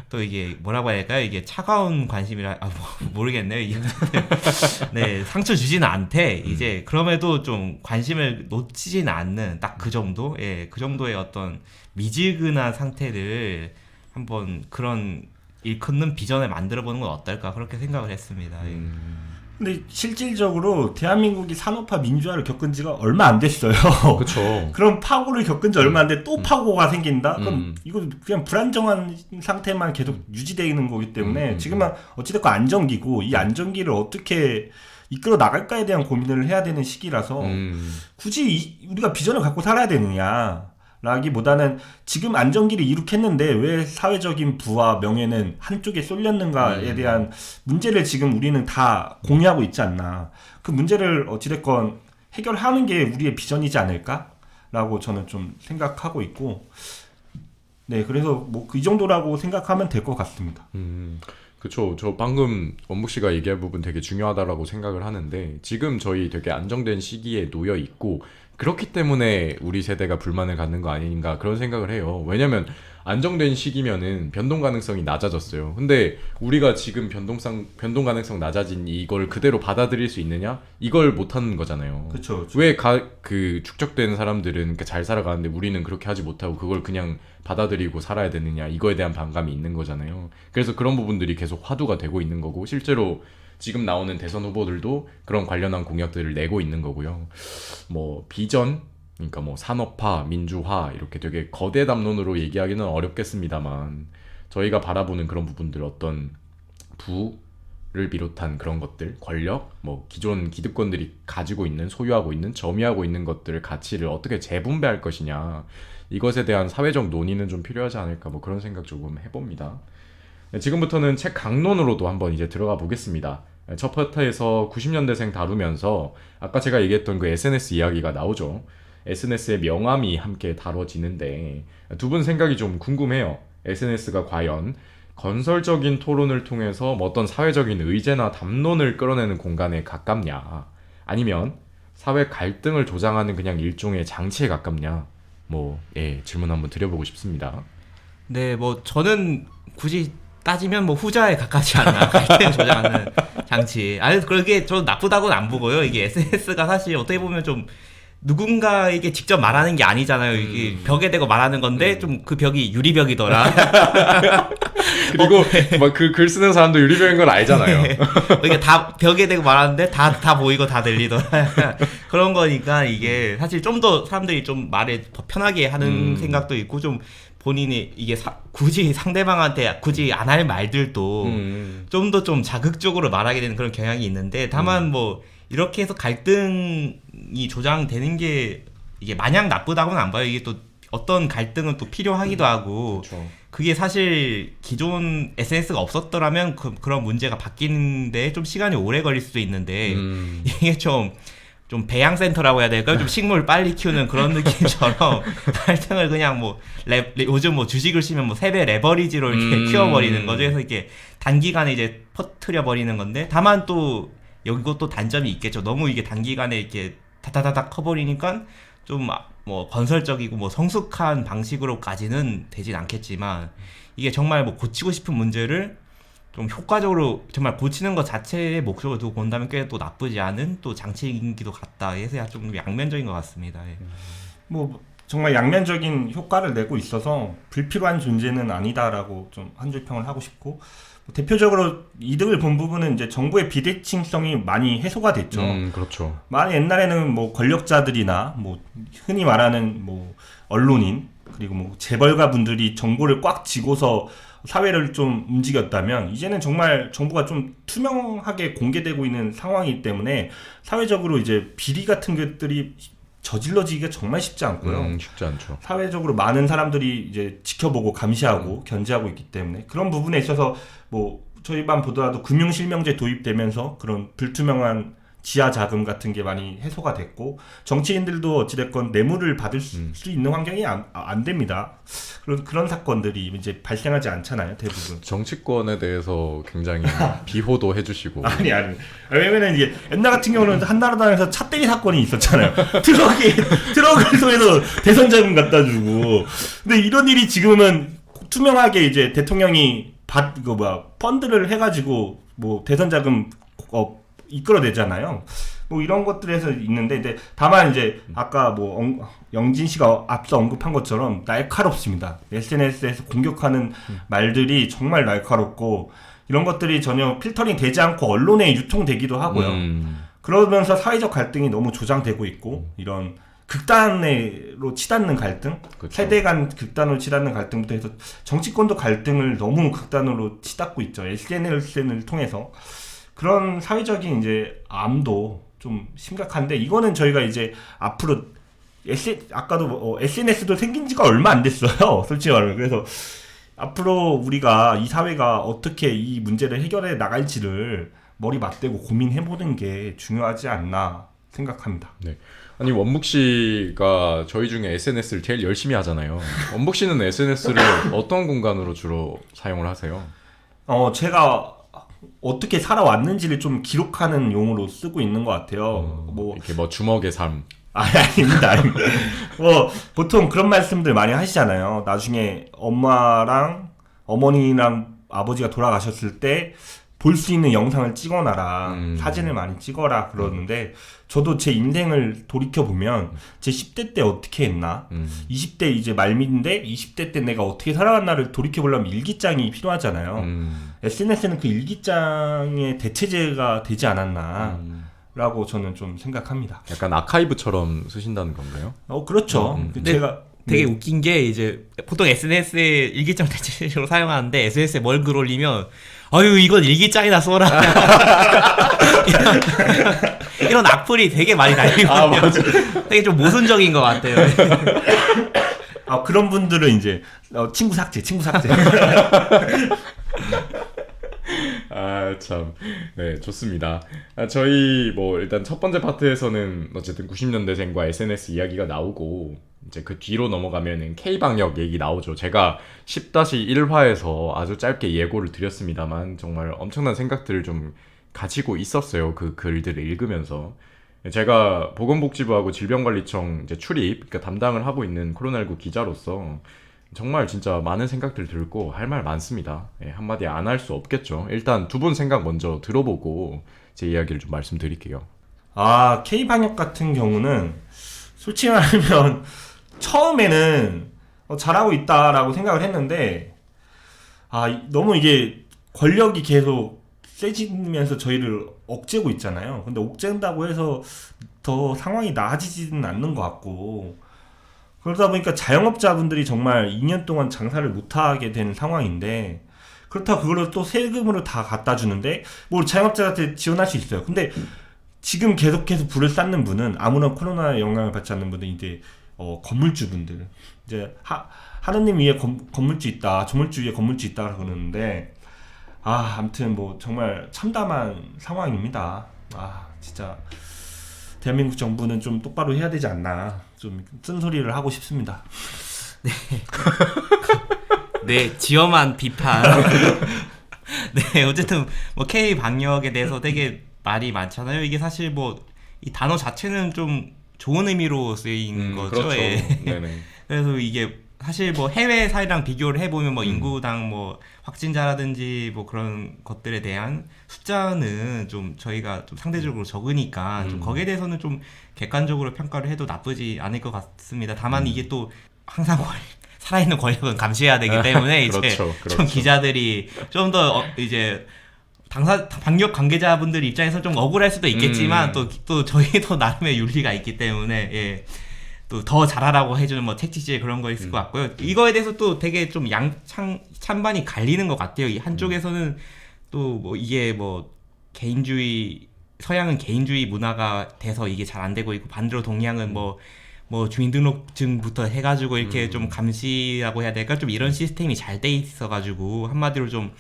S2: 또 이게 뭐라고 해야 될까요? 이게 차가운 관심이라 모르겠네요. 이게 네, 상처 주지는 않되 이제 그럼에도 좀 관심을 놓치지는 않는 딱 그 정도, 그 정도의 어떤 미지근한 상태를 한번 그런 일컫는 비전을 만들어 보는 건 어떨까 그렇게 생각을 했습니다.
S3: 근데 실질적으로 대한민국이 산업화 민주화를 겪은 지가 얼마 안 됐어요.
S1: 그렇죠.
S3: 그럼 파고를 겪은 지 얼마 안 돼 또 파고가 생긴다? 그럼 이거 그냥 불안정한 상태만 계속 유지되는 거기 때문에 지금은 어찌됐건 안정기고 이 안정기를 어떻게 이끌어 나갈까에 대한 고민을 해야 되는 시기라서 굳이 우리가 비전을 갖고 살아야 되느냐 라기보다는 지금 안정기를 이룩했는데 왜 사회적인 부와 명예는 한쪽에 쏠렸는가에 대한 문제를 지금 우리는 다 공유하고 있지 않나. 그 문제를 어찌됐건 해결하는 게 우리의 비전이지 않을까라고 저는 좀 생각하고 있고, 네, 그래서 뭐 이 정도라고 생각하면 될 것 같습니다.
S1: 그쵸. 저 방금 원묵 씨가 얘기한 부분 되게 중요하다라고 생각을 하는데 지금 저희 되게 안정된 시기에 놓여 있고 그렇기 때문에 우리 세대가 불만을 갖는 거 아닌가 그런 생각을 해요. 왜냐면 안정된 시기면은 변동 가능성이 낮아졌어요. 근데 우리가 지금 변동 가능성 낮아진 이걸 그대로 받아들일 수 있느냐? 이걸 못하는 거잖아요.
S3: 그쵸.
S1: 왜 그 축적된 사람들은 잘 살아가는데 우리는 그렇게 하지 못하고 그걸 그냥 받아들이고 살아야 되느냐? 이거에 대한 반감이 있는 거잖아요. 그래서 그런 부분들이 계속 화두가 되고 있는 거고 실제로 지금 나오는 대선 후보들도 그런 관련한 공약들을 내고 있는 거고요. 뭐 비전, 그러니까 뭐 산업화, 민주화 이렇게 되게 거대 담론으로 얘기하기는 어렵겠습니다만 저희가 바라보는 그런 부분들 어떤 부를 비롯한 그런 것들, 권력, 뭐 기존 기득권들이 가지고 있는 소유하고 있는 점유하고 있는 것들 가치를 어떻게 재분배할 것이냐 이것에 대한 사회적 논의는 좀 필요하지 않을까 뭐 그런 생각 조금 해봅니다. 네, 지금부터는 책 강론으로도 한번 이제 들어가 보겠습니다. 첫 파트에서 90년대생 다루면서 아까 제가 얘기했던 그 SNS 이야기가 나오죠. SNS의 명암이 함께 다뤄지는데 두 분 생각이 좀 궁금해요. SNS가 과연 건설적인 토론을 통해서 뭐 어떤 사회적인 의제나 담론을 끌어내는 공간에 가깝냐, 아니면 사회 갈등을 조장하는 그냥 일종의 장치에 가깝냐, 질문 한번 드려보고 싶습니다.
S2: 네, 뭐 저는 굳이 따지면 뭐 후자에 가깝지 않나. 갈등을 조장하는 장치. 아니 그게 저 나쁘다고는 안 보고요. 이게 SNS가 사실 어떻게 보면 좀 누군가에게 직접 말하는 게 아니잖아요. 이게 벽에 대고 말하는 건데 좀 그 벽이 유리벽이더라.
S1: 그리고 막 그 글 쓰는 사람도 유리병인 걸 알잖아요.
S2: 이게 다 벽에 대고 말하는데 다 보이고 다 들리더라. 그런 거니까 이게 사실 좀 더 사람들이 좀 말을 더 편하게 하는 생각도 있고, 좀 본인이 이게 굳이 상대방한테 굳이 안 할 말들도 좀 더 좀 자극적으로 말하게 되는 그런 경향이 있는데, 다만 뭐 이렇게 해서 갈등이 조장되는 게 이게 마냥 나쁘다고는 안 봐요. 이게 또 어떤 갈등은 또 필요하기도 하고,
S1: 그렇죠.
S2: 그게 사실 기존 SNS가 없었더라면 그런 문제가 바뀌는데 좀 시간이 오래 걸릴 수도 있는데, 이게 좀 배양센터라고 해야 될까요? 좀 식물 빨리 키우는 그런 느낌처럼 갈등을 그냥 요즘 주식을 시면 3배 레버리지로 이렇게 키워버리는 거죠. 그래서 이렇게 단기간에 이제 퍼뜨려 버리는 건데, 다만 또 이것도 단점이 있겠죠. 너무 이게 단기간에 이렇게 다다다닥 커버리니까 좀 건설적이고 성숙한 방식으로까지는 되진 않겠지만, 이게 정말 고치고 싶은 문제를 좀 효과적으로 정말 고치는 것 자체의 목적을 두고 본다면 꽤 또 나쁘지 않은 또 장치이기도 같다. 해서 좀 양면적인 것 같습니다. 예.
S3: 정말 양면적인 효과를 내고 있어서 불필요한 존재는 아니다라고 좀 한 줄 평을 하고 싶고, 대표적으로 이득을 본 부분은 이제 정부의 비대칭성이 많이 해소가 됐죠.
S1: 그렇죠.
S3: 많이 옛날에는 권력자들이나 흔히 말하는 언론인, 그리고 재벌가 분들이 정보를 꽉 쥐고서 사회를 좀 움직였다면, 이제는 정말 정보가 좀 투명하게 공개되고 있는 상황이기 때문에 사회적으로 이제 비리 같은 것들이 저질러지기가 정말 쉽지 않고요.
S1: 쉽지 않죠.
S3: 사회적으로 많은 사람들이 이제 지켜보고 감시하고 견제하고 있기 때문에, 그런 부분에 있어서 저희만 보더라도 금융실명제 도입되면서 그런 불투명한 지하 자금 같은 게 많이 해소가 됐고, 정치인들도 어찌됐건 뇌물을 받을 수 있는 환경이 안 됩니다. 그런 사건들이 이제 발생하지 않잖아요, 대부분.
S1: 정치권에 대해서 굉장히 비호도 해주시고.
S3: 아니. 왜냐면은 이게 옛날 같은 경우는 한나라당에서 찻대리 사건이 있었잖아요. 트럭을 통해서 대선 자금 갖다 주고. 근데 이런 일이 지금은 투명하게 이제 대통령이 펀드를 해가지고 대선 자금 이끌어내잖아요. 이런 것들에서 있는데, 이제 다만 이제 아까 영진 씨가 앞서 언급한 것처럼 날카롭습니다. SNS에서 공격하는 말들이 정말 날카롭고, 이런 것들이 전혀 필터링 되지 않고 언론에 유통되기도 하고요. 그러면서 사회적 갈등이 너무 조장되고 있고, 이런 극단으로 치닫는 갈등,
S1: 그렇죠.
S3: 세대 간 극단으로 치닫는 갈등부터 해서 정치권도 갈등을 너무 극단으로 치닫고 있죠. SNS를 통해서. 그런 사회적인 이제 암도 좀 심각한데, 이거는 저희가 이제 앞으로 아까도 SNS도 생긴 지가 얼마 안 됐어요. 솔직히 말하면. 그래서 앞으로 우리가 이 사회가 어떻게 이 문제를 해결해 나갈지를 머리 맞대고 고민해보는 게 중요하지 않나 생각합니다.
S1: 네. 아니, 원묵 씨가 저희 중에 SNS를 제일 열심히 하잖아요. 원묵 씨는 SNS를 어떤 공간으로 주로 사용을 하세요?
S3: 제가 어떻게 살아왔는지를 좀 기록하는 용으로 쓰고 있는 것 같아요.
S1: 이렇게 주먹의 삶.
S3: 아닙니다. 보통 그런 말씀들 많이 하시잖아요. 나중에 어머니랑 아버지가 돌아가셨을 때 볼 수 있는 영상을 찍어놔라, 사진을 많이 찍어라 그러는데, 저도 제 인생을 돌이켜보면 제 10대 때 어떻게 했나, 20대 이제 말미인데 20대 때 내가 어떻게 살아왔나를 돌이켜보려면 일기장이 필요하잖아요. SNS는 그 일기장의 대체제가 되지 않았나 라고 저는 좀 생각합니다.
S1: 약간 아카이브처럼 쓰신다는 건가요?
S3: 그렇죠. 제가
S2: 되게 웃긴 게, 이제 보통 SNS에 일기장 대체제로 사용하는데, SNS에 뭘 글 올리면 아유 이건 일기장이나 써라 이런 악플이 되게 많이 달리거든요. 되게 좀 모순적인 것 같아요.
S3: 그런 분들은 이제 친구 삭제.
S1: 참. 네, 좋습니다. 저희 뭐 일단 첫 번째 파트에서는 어쨌든 90년대생과 SNS 이야기가 나오고 이제 그 뒤로 넘어가면은 K방역 얘기 나오죠. 제가 10-1화에서 아주 짧게 예고를 드렸습니다만 정말 엄청난 생각들을 좀 가지고 있었어요. 그 글들을 읽으면서. 제가 보건복지부하고 질병관리청 이제 출입, 그러니까 담당을 하고 있는 코로나19 기자로서 정말 진짜 많은 생각들 들고 할 말 많습니다. 한마디 안 할 수 없겠죠. 일단 두 분 생각 먼저 들어보고 제 이야기를 좀 말씀드릴게요.
S3: K방역 같은 경우는 솔직히 말하면 처음에는 잘하고 있다라고 생각을 했는데 너무 이게 권력이 계속 세지면서 저희를 억제고 있잖아요. 근데 억제한다고 해서 더 상황이 나아지지는 않는 것 같고 그러다 보니까 자영업자분들이 정말 2년 동안 장사를 못하게 되는 상황인데 그렇다고 그걸 또 세금으로 다 갖다 주는데 뭐 자영업자한테 지원할 수 있어요. 근데 지금 계속해서 불을 쌓는 분은 아무런 코로나 영향을 받지 않는 분은 이제 건물주분들 이제 하느님 위에 건물주 있다, 조물주 위에 건물주 있다 그러는데 아무튼 뭐 정말 참담한 상황입니다. 진짜 대한민국 정부는 좀 똑바로 해야 되지 않나 좀 쓴소리를 하고 싶습니다.
S2: 네, 지엄한 비판. 네, 어쨌든 뭐 K 방역에 대해서 되게 말이 많잖아요. 이게 사실 뭐 이 단어 자체는 좀 좋은 의미로 쓰인 거죠.
S1: 그렇죠.
S2: 예.
S1: 네네.
S2: 그래서 이게 사실 뭐 해외 사례랑 비교를 해보면 뭐 인구당 뭐 확진자라든지 뭐 그런 것들에 대한 숫자는 좀 저희가 좀 상대적으로 적으니까 좀 거기에 대해서는 좀 객관적으로 평가를 해도 나쁘지 않을 것 같습니다. 다만 이게 또 항상 살아있는 권력은 감시해야 되기 때문에 이제
S1: 그렇죠.
S2: 좀 기자들이 좀 더 이제 방역 관계자분들 입장에서 좀 억울할 수도 있겠지만 또 저희도 나름의 윤리가 있기 때문에 또 더 잘하라고 해주는 뭐 택지지에 그런 거 있을 것 같고요. 이거에 대해서 또 되게 좀 찬반이 갈리는 것 같아요. 이 한쪽에서는 또 뭐 이게 뭐 개인주의 서양은 개인주의 문화가 돼서 이게 잘 안 되고 있고 반대로 동양은 뭐 주민등록증부터 해가지고 이렇게 좀 감시라고 해야 될까 좀 이런 시스템이 잘 돼 있어가지고 한마디로 좀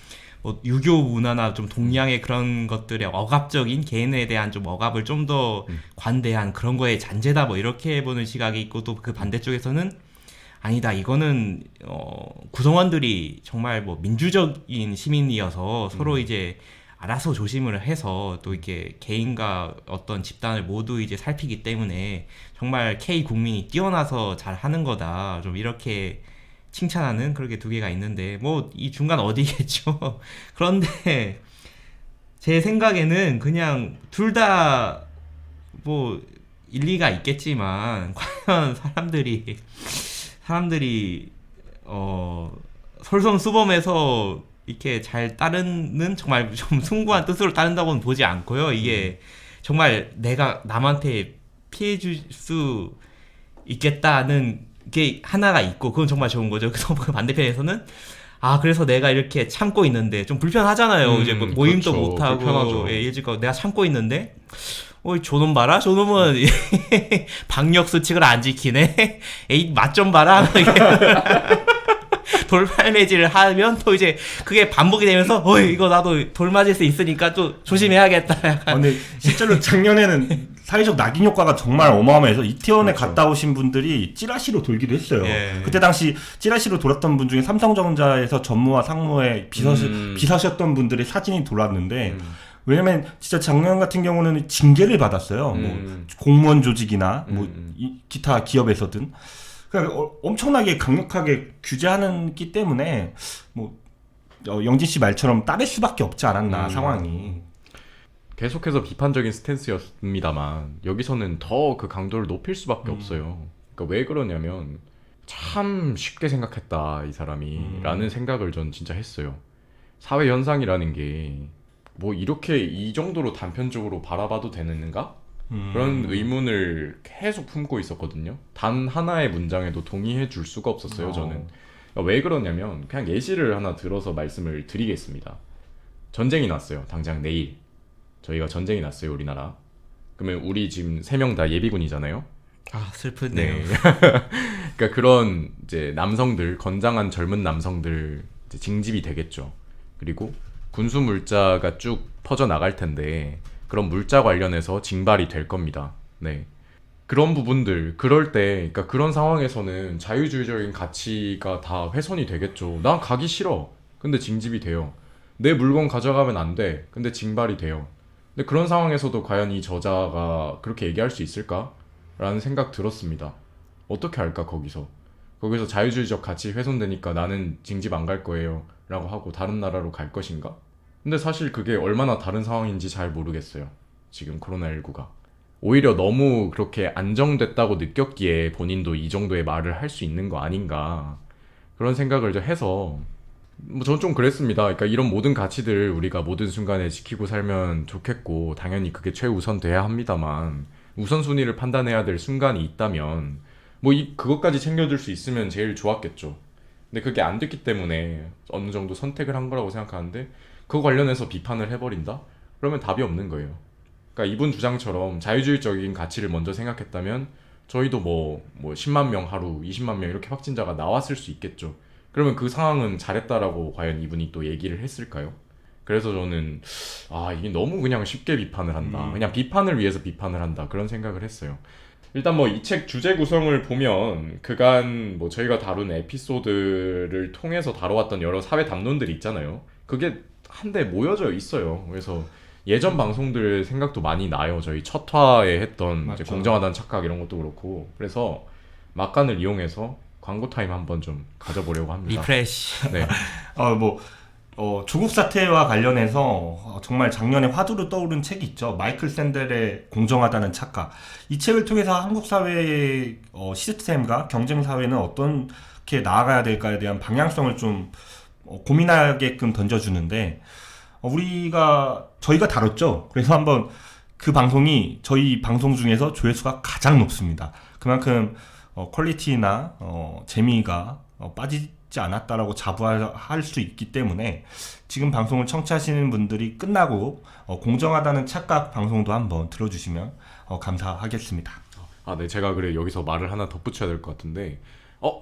S2: 뭐 유교 문화나 좀 동양의 그런 것들의 억압적인 개인에 대한 좀 억압을 좀 더 관대한 그런 거에 잔재다 뭐 이렇게 보는 시각이 있고 또 그 반대쪽에서는 아니다 이거는 구성원들이 정말 뭐 민주적인 시민이어서 서로 이제 알아서 조심을 해서 또 이렇게 개인과 어떤 집단을 모두 이제 살피기 때문에 정말 K 국민이 뛰어나서 잘 하는 거다 좀 이렇게 칭찬하는 그렇게 두 개가 있는데 뭐 이 중간 어디겠죠. 그런데 제 생각에는 그냥 둘 다 뭐 일리가 있겠지만 과연 사람들이 솔선수범해서 이렇게 잘 따르는 정말 좀 숭고한 뜻으로 따른다고는 보지 않고요. 이게 정말 내가 남한테 피해 줄 수 있겠다는 게 하나가 있고 그건 정말 좋은 거죠. 그래서 그 반대편에서는 그래서 내가 이렇게 참고 있는데 좀 불편하잖아요. 이제 뭐 모임도
S1: 그렇죠.
S2: 못 하고
S1: 불편하죠.
S2: 예지가 내가 참고 있는데 저놈 봐라. 저놈은 방역 수칙을 안 지키네. 에이 맛 좀 봐라. 돌팔매질을 하면 또 이제 그게 반복이 되면서 이거 나도 돌 맞을 수 있으니까 또 조심해야겠다. 약간.
S3: 근데 실제로 작년에는 사회적 낙인 효과가 정말 어마어마해서 이태원에
S1: 그렇죠.
S3: 갔다 오신 분들이 찌라시로 돌기도 했어요.
S2: 예.
S3: 그때 당시 찌라시로 돌았던 분 중에 삼성전자에서 전무와 상무에 비서셨던 분들의 사진이 돌았는데 왜냐면 진짜 작년 같은 경우는 징계를 받았어요. 뭐 공무원 조직이나 기타 기업에서든. 그러니까 엄청나게 강력하게 규제하는 기 때문에 뭐 영진 씨 말처럼 따를 수밖에 없지 않았나 상황이.
S1: 계속해서 비판적인 스탠스였습니다만 여기서는 더 그 강도를 높일 수밖에 없어요. 그러니까 왜 그러냐면 참 쉽게 생각했다 이 사람이 라는 생각을 전 진짜 했어요. 사회 현상이라는 게 뭐 이렇게 이 정도로 단편적으로 바라봐도 되는가? 그런 의문을 계속 품고 있었거든요. 단 하나의 문장에도 동의해 줄 수가 없었어요. 저는. 그러니까 왜 그러냐면 그냥 예시를 하나 들어서 말씀을 드리겠습니다. 전쟁이 났어요. 당장 내일 저희가 전쟁이 났어요. 우리나라. 그러면 우리 지금 3명 다 예비군이잖아요.
S2: 슬프네요.
S1: 네. 그러니까 그런 이제 남성들, 건장한 젊은 남성들 이제 징집이 되겠죠. 그리고 군수 물자가 쭉 퍼져 나갈 텐데 그런 물자 관련해서 징발이 될 겁니다. 네. 그런 부분들 그럴 때 그러니까 그런 상황에서는 자유주의적인 가치가 다 훼손이 되겠죠. 난 가기 싫어. 근데 징집이 돼요. 내 물건 가져가면 안 돼. 근데 징발이 돼요. 근데 그런 상황에서도 과연 이 저자가 그렇게 얘기할 수 있을까? 라는 생각 들었습니다. 어떻게 할까 거기서 자유주의적 가치 훼손되니까 나는 징집 안 갈 거예요 라고 하고 다른 나라로 갈 것인가? 근데 사실 그게 얼마나 다른 상황인지 잘 모르겠어요. 지금 코로나19가 오히려 너무 그렇게 안정됐다고 느꼈기에 본인도 이 정도의 말을 할 수 있는 거 아닌가 그런 생각을 좀 해서 뭐 저는 좀 그랬습니다. 그러니까 이런 모든 가치들을 우리가 모든 순간에 지키고 살면 좋겠고 당연히 그게 최우선 돼야 합니다만 우선순위를 판단해야 될 순간이 있다면 뭐 그것까지 챙겨줄 수 있으면 제일 좋았겠죠. 근데 그게 안 됐기 때문에 어느 정도 선택을 한 거라고 생각하는데 그거 관련해서 비판을 해버린다? 그러면 답이 없는 거예요. 그러니까 이분 주장처럼 자유주의적인 가치를 먼저 생각했다면 저희도 뭐 10만 명 하루, 20만 명 이렇게 확진자가 나왔을 수 있겠죠. 그러면 그 상황은 잘했다라고 과연 이분이 또 얘기를 했을까요? 그래서 저는 이게 너무 그냥 쉽게 비판을 한다. 그냥 비판을 위해서 비판을 한다. 그런 생각을 했어요. 일단 뭐 이 책 주제 구성을 보면 그간 뭐 저희가 다룬 에피소드를 통해서 다뤄왔던 여러 사회 담론들이 있잖아요. 그게 한데 모여져 있어요. 그래서 예전 방송들 생각도 많이 나요. 저희 첫 화에 했던 이제 공정하다는 착각 이런 것도 그렇고. 그래서 막간을 이용해서 광고 타임 한번 좀 가져보려고 합니다.
S2: 리프레시.
S1: 네.
S3: 조국 사태와 관련해서 정말 작년에 화두로 떠오른 책이 있죠. 마이클 샌델의 공정하다는 착각. 이 책을 통해서 한국 사회의 시스템과 경쟁 사회는 어떻게 나아가야 될까에 대한 방향성을 좀 고민하게끔 던져주는데 저희가 다뤘죠. 그래서 한번 그 방송이 저희 방송 중에서 조회수가 가장 높습니다. 그만큼 퀄리티나 재미가 빠지지 않았다라고 자부할 수 있기 때문에 지금 방송을 청취하시는 분들이 끝나고 공정하다는 착각 방송도 한번 들어주시면 감사하겠습니다.
S1: 네, 제가 그래 여기서 말을 하나 덧붙여야 될 것 같은데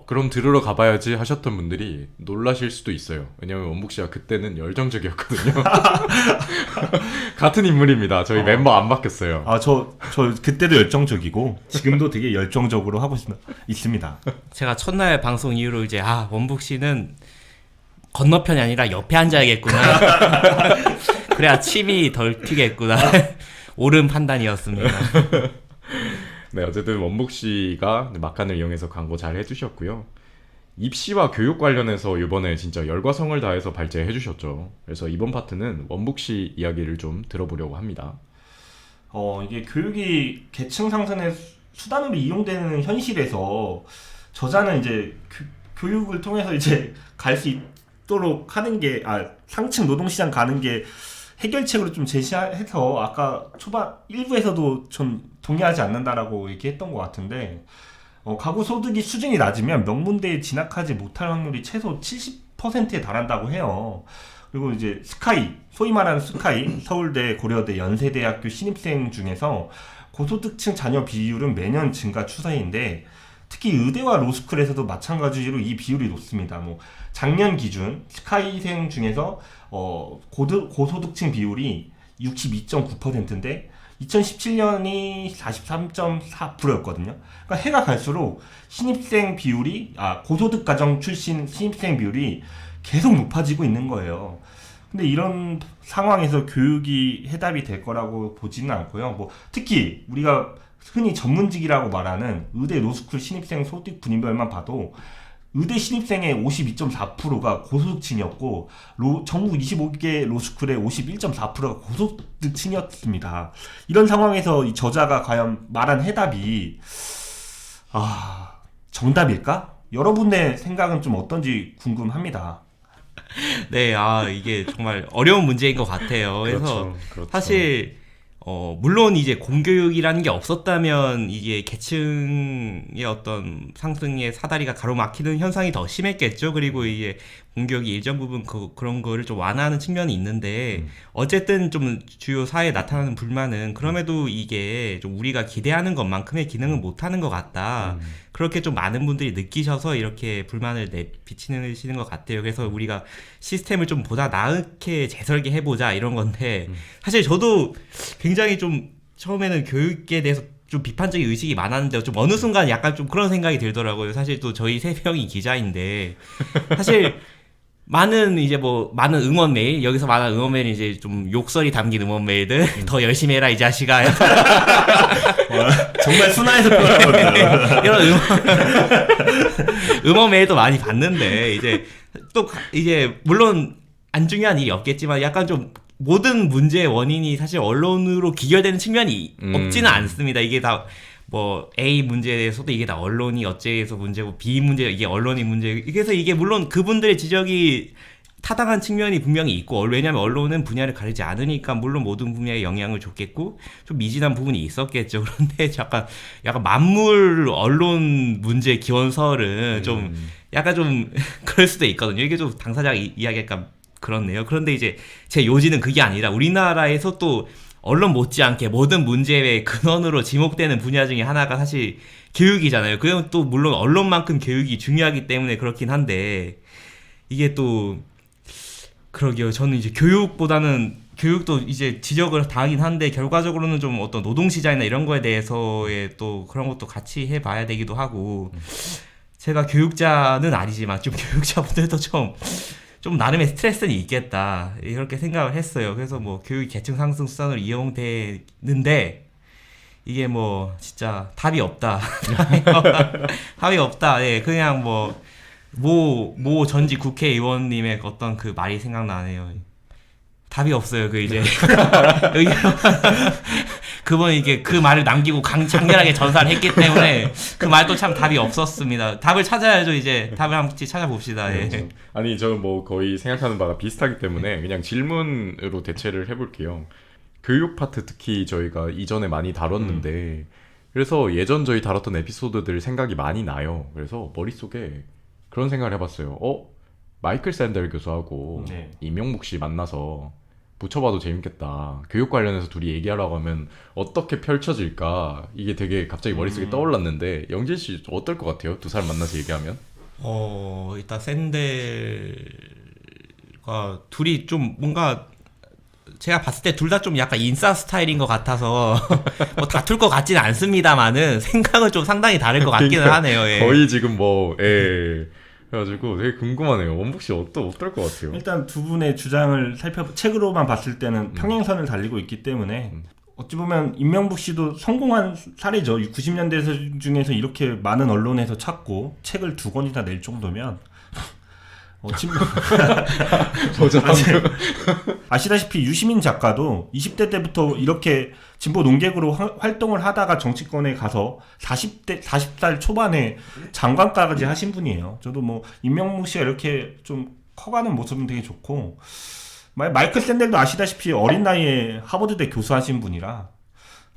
S1: 그럼 들으러 가봐야지 하셨던 분들이 놀라실 수도 있어요. 왜냐면 원북 씨가 그때는 열정적이었거든요. 같은 인물입니다. 저희 멤버 안 바뀌었어요.
S3: 저 그때도 열정적이고 지금도 되게 열정적으로 하고 있습니다.
S2: 제가 첫날 방송 이후로 이제 원북 씨는 건너편이 아니라 옆에 앉아야겠구나. 그래야 침이 덜 튀겠구나. 옳은 판단이었습니다.
S1: 네, 어쨌든 원북 씨가 막간을 이용해서 광고 잘 해주셨고요. 입시와 교육 관련해서 이번에 진짜 열과 성을 다해서 발제해 주셨죠. 그래서 이번 파트는 원북 씨 이야기를 좀 들어보려고 합니다.
S3: 이게 교육이 계층 상승의 수단으로 이용되는 현실에서 저자는 이제 교육을 통해서 이제 갈 수 있도록 하는 게 상층 노동시장 가는 게 해결책으로 좀 제시해서 아까 초반 1부에서도 좀 동의하지 않는다라고 얘기했던 것 같은데 가구 소득이 수준이 낮으면 명문대에 진학하지 못할 확률이 최소 70%에 달한다고 해요. 그리고 이제 소위 말하는 스카이, 서울대, 고려대, 연세대학교 신입생 중에서 고소득층 자녀 비율은 매년 증가 추세인데 특히 의대와 로스쿨에서도 마찬가지로 이 비율이 높습니다. 작년 기준 스카이생 중에서 고소득층 비율이 62.9%인데 2017년이 43.4%였거든요. 그러니까 해가 갈수록 신입생 비율이 고소득 가정 출신 신입생 비율이 계속 높아지고 있는 거예요. 근데 이런 상황에서 교육이 해답이 될 거라고 보지는 않고요. 특히 우리가 흔히 전문직이라고 말하는 의대 로스쿨 신입생 소득 분위별만 봐도 의대 신입생의 52.4%가 고소득층이었고 전국 25개 로스쿨의 51.4%가 고소득층이었습니다. 이런 상황에서 이 저자가 과연 말한 해답이 정답일까? 여러분의 생각은 좀 어떤지 궁금합니다.
S2: 네, 이게 정말 어려운 문제인 것 같아요. 그래서
S1: 그렇죠.
S2: 사실 물론 이제 공교육이라는 게 없었다면 이게 계층의 어떤 상승의 사다리가 가로막히는 현상이 더 심했겠죠. 그리고 이게 공격이 일정 부분 그런 거를 좀 완화하는 측면이 있는데 어쨌든 좀 주요 사회에 나타나는 불만은 그럼에도 이게 좀 우리가 기대하는 것만큼의 기능은 못하는 것 같다. 그렇게 좀 많은 분들이 느끼셔서 이렇게 불만을 비치시는 것 같아요. 그래서 우리가 시스템을 좀 보다 나게 재설계해보자 이런 건데 사실 저도 굉장히 좀 처음에는 교육에 대해서 좀 비판적인 의식이 많았는데 좀 어느 순간 약간 좀 그런 생각이 들더라고요. 사실 또 저희 세 명이 기자인데 사실 많은 이제 뭐 많은 응원 메일 여기서 많은 응원 메일 이제 좀 욕설이 담긴 응원 메일들 더 열심히 해라 이 자식아
S3: 정말 순화해서 표현하거든요.
S2: 이런 응원 메일도 많이 봤는데 이제 또 이제 물론 안 중요한 일이 없겠지만 약간 좀 모든 문제의 원인이 사실 언론으로 귀결되는 측면이 없지는 않습니다. 이게 다 뭐 A 문제에 대해서도 이게 다 언론이 어째서 문제고 B 문제 이게 언론이 문제. 그래서 이게 물론 그분들의 지적이 타당한 측면이 분명히 있고 왜냐하면 언론은 분야를 가리지 않으니까 물론 모든 분야에 영향을 줬겠고 좀 미진한 부분이 있었겠죠. 그런데 약간 만물 언론 문제 기원설은 좀 약간 좀 그럴 수도 있거든요. 이게 좀 당사자가 이야기할까 그렇네요. 그런데 이제 제 요지는 그게 아니라 우리나라에서 또 언론 못지않게 모든 문제의 근원으로 지목되는 분야 중에 하나가 사실 교육이잖아요. 그건 또 물론 언론만큼 교육이 중요하기 때문에 그렇긴 한데 이게 또 그러게요. 저는 이제 교육도 이제 지적을 다 하긴 한데 결과적으로는 좀 어떤 노동시장이나 이런 거에 대해서의 또 그런 것도 같이 해봐야 되기도 하고 제가 교육자는 아니지만 좀 교육자분들도 좀 나름의 스트레스는 있겠다 이렇게 생각을 했어요. 그래서 뭐 교육이 계층 상승 수단으로 이용되는데 이게 뭐 진짜 답이 없다. 답이 없다. 예, 그냥 모 전직 국회의원님의 어떤 그 말이 생각나네요. 답이 없어요. 그 이제 그분 이게 그 말을 남기고 장렬하게 전사를 했기 때문에 그 말도 참 답이 없었습니다. 답을 찾아야죠. 이제 답을 한번 찾아봅시다. 예.
S1: 아니 저는 뭐 거의 생각하는 바가 비슷하기 때문에 그냥 질문으로 대체를 해볼게요. 교육 파트 특히 저희가 이전에 많이 다뤘는데 그래서 예전 저희 다뤘던 에피소드들 생각이 많이 나요. 그래서 머릿속에 그런 생각을 해봤어요. 마이클 샌델 교수하고 임영묵 씨 만나서 붙여봐도 재밌겠다. 교육 관련해서 둘이 얘기하라고 하면 어떻게 펼쳐질까? 이게 되게 갑자기 머릿속에 떠올랐는데 영진 씨 어떨 것 같아요? 두 사람 만나서 얘기하면?
S2: 일단 샌델과 둘이 좀 뭔가 제가 봤을 때 둘 다 좀 약간 인싸 스타일인 것 같아서 뭐 다툴 것 같지는 않습니다만은 생각은 좀 상당히 다를 것 같기는
S1: 그러니까
S2: 하네요. 예.
S1: 거의 지금 그래가지고 되게 궁금하네요. 원북 씨 어떨 것 같아요?
S3: 일단 두 분의 주장을 책으로만 봤을 때는 평행선을 달리고 있기 때문에 어찌 보면 임명북 씨도 성공한 사례죠. 90년대 중에서 이렇게 많은 언론에서 찾고 책을 2권이나 낼 정도면 아시다시피 유시민 작가도 20대 때부터 이렇게 진보 농객으로 활동을 하다가 정치권에 가서 40살 초반에 장관까지 하신 분이에요. 저도 뭐 임명묵 씨가 이렇게 좀 커가는 모습은 되게 좋고 마이클 샌델도 아시다시피 어린 나이에 하버드대 교수하신 분이라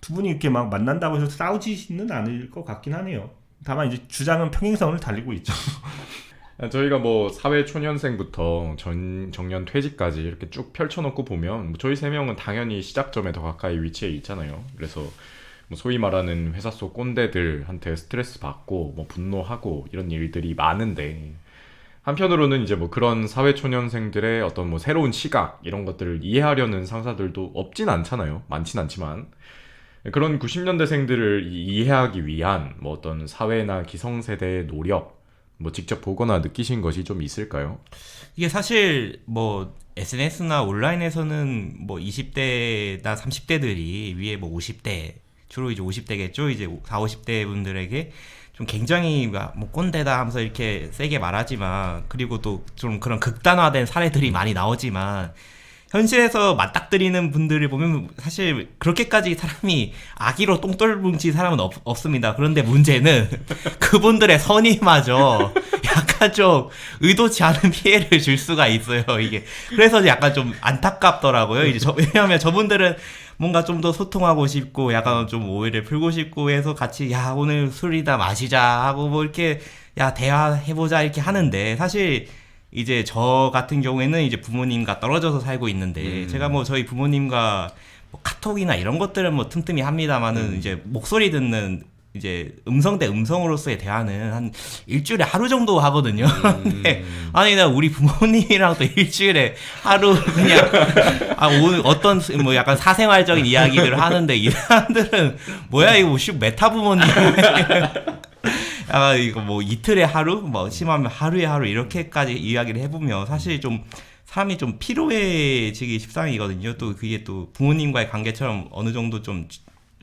S3: 두 분이 이렇게 막 만난다고 해서 싸우지는 않을 것 같긴 하네요. 다만 이제 주장은 평행선을 달리고 있죠.
S1: 저희가 뭐 사회 초년생부터 정년 퇴직까지 이렇게 쭉 펼쳐놓고 보면 뭐 저희 세 명은 당연히 시작점에 더 가까이 위치해 있잖아요. 그래서 뭐 소위 말하는 회사 속 꼰대들한테 스트레스 받고 뭐 분노하고 이런 일들이 많은데 한편으로는 이제 뭐 그런 사회 초년생들의 어떤 뭐 새로운 시각 이런 것들을 이해하려는 상사들도 없진 않잖아요. 많진 않지만 그런 90년대생들을 이해하기 위한 뭐 어떤 사회나 기성세대의 노력 뭐 직접 보거나 느끼신 것이 좀 있을까요?
S2: 이게 사실 뭐 SNS나 온라인에서는 뭐 20대나 30대들이 위에 뭐 50대 주로 이제 50대겠죠. 이제 40, 50대 분들에게 좀 굉장히 뭐 꼰대다 하면서 이렇게 세게 말하지만 그리고 또 좀 그런 극단화된 사례들이 많이 나오지만 현실에서 맞닥뜨리는 분들을 보면 사실 그렇게까지 사람이 악의로 똥돌뭉친 사람은 없습니다. 그런데 문제는 그분들의 선의마저 약간 좀 의도치 않은 피해를 줄 수가 있어요. 이게 그래서 약간 좀 안타깝더라고요. 이제 왜냐하면 저분들은 뭔가 좀 더 소통하고 싶고 약간 좀 오해를 풀고 싶고 해서 같이 야 오늘 술이다 마시자 하고 뭐 이렇게 야 대화해보자 이렇게 하는데 사실 이제 저 같은 경우에는 이제 부모님과 떨어져서 살고 있는데 제가 뭐 저희 부모님과 뭐 카톡이나 이런 것들은 뭐 틈틈이 합니다만은 이제 목소리 듣는 이제 음성 대 음성으로서의 대화는 한 일주일에 하루 정도 하거든요. 근데 아니 나 우리 부모님이랑 또 일주일에 하루 그냥 오늘 어떤 뭐 약간 사생활적인 이야기들을 하는데 이 사람들은 뭐야 이거 뭐 메타 부모님 이거 뭐 이틀에 하루 뭐 심하면 하루에 하루 이렇게까지 이야기를 해보면 사실 좀 사람이 좀 피로해지기 십상이거든요. 또 그게 또 부모님과의 관계처럼 어느 정도 좀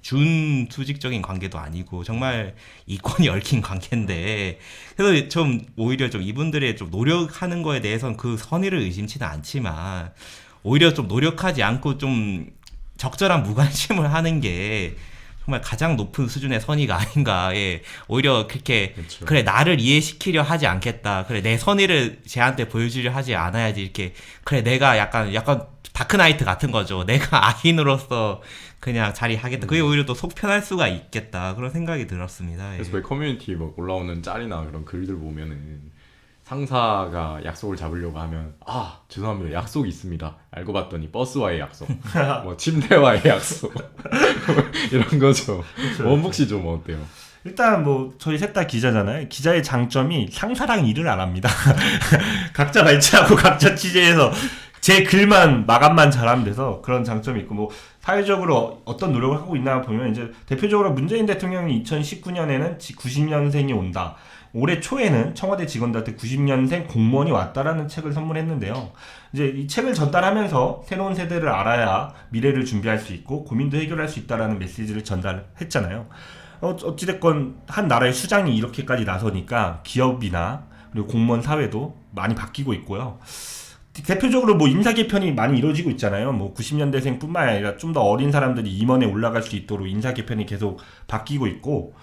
S2: 준수직적인 관계도 아니고 정말 이권이 얽힌 관계인데 그래서 좀 오히려 좀 이분들의 좀 노력하는 거에 대해서는 그 선의를 의심치는 않지만 오히려 좀 노력하지 않고 좀 적절한 무관심을 하는 게 정말 가장 높은 수준의 선의가 아닌가. 예. 오히려 그렇게
S1: 그쵸.
S2: 그래 나를 이해시키려 하지 않겠다. 그래 내 선의를 쟤한테 보여주려 하지 않아야지. 이렇게 그래 내가 약간 다크나이트 같은 거죠. 내가 악인으로서 그냥 자리하겠다. 그게 오히려 또 속 편할 수가 있겠다. 그런 생각이 들었습니다. 예.
S1: 그래서 왜 커뮤니티 뭐 올라오는 짤이나 그런 글들 보면은 상사가 약속을 잡으려고 하면 죄송합니다 약속이 있습니다 알고 봤더니 버스와의 약속 뭐 침대와의 약속 이런 거죠. 원북 씨 좀 어때요?
S3: 일단 뭐 저희 셋 다 기자잖아요. 기자의 장점이 상사랑 일을 안 합니다. 각자 발췌하고 각자 취재해서 제 글만 마감만 잘하면 돼서 그런 장점이 있고 뭐 사회적으로 어떤 노력을 하고 있나 보면 이제 대표적으로 문재인 대통령이 2019년에는 90년생이 온다. 올해 초에는 청와대 직원들한테 90년생 공무원이 왔다라는 책을 선물했는데요. 이제 이 책을 전달하면서 새로운 세대를 알아야 미래를 준비할 수 있고 고민도 해결할 수 있다라는 메시지를 전달했잖아요. 어찌됐건 한 나라의 수장이 이렇게까지 나서니까 기업이나 그리고 공무원 사회도 많이 바뀌고 있고요. 대표적으로 뭐 인사 개편이 많이 이루어지고 있잖아요. 뭐 90년대생뿐만 아니라 좀 더 어린 사람들이 임원에 올라갈 수 있도록 인사 개편이 계속 바뀌고 있고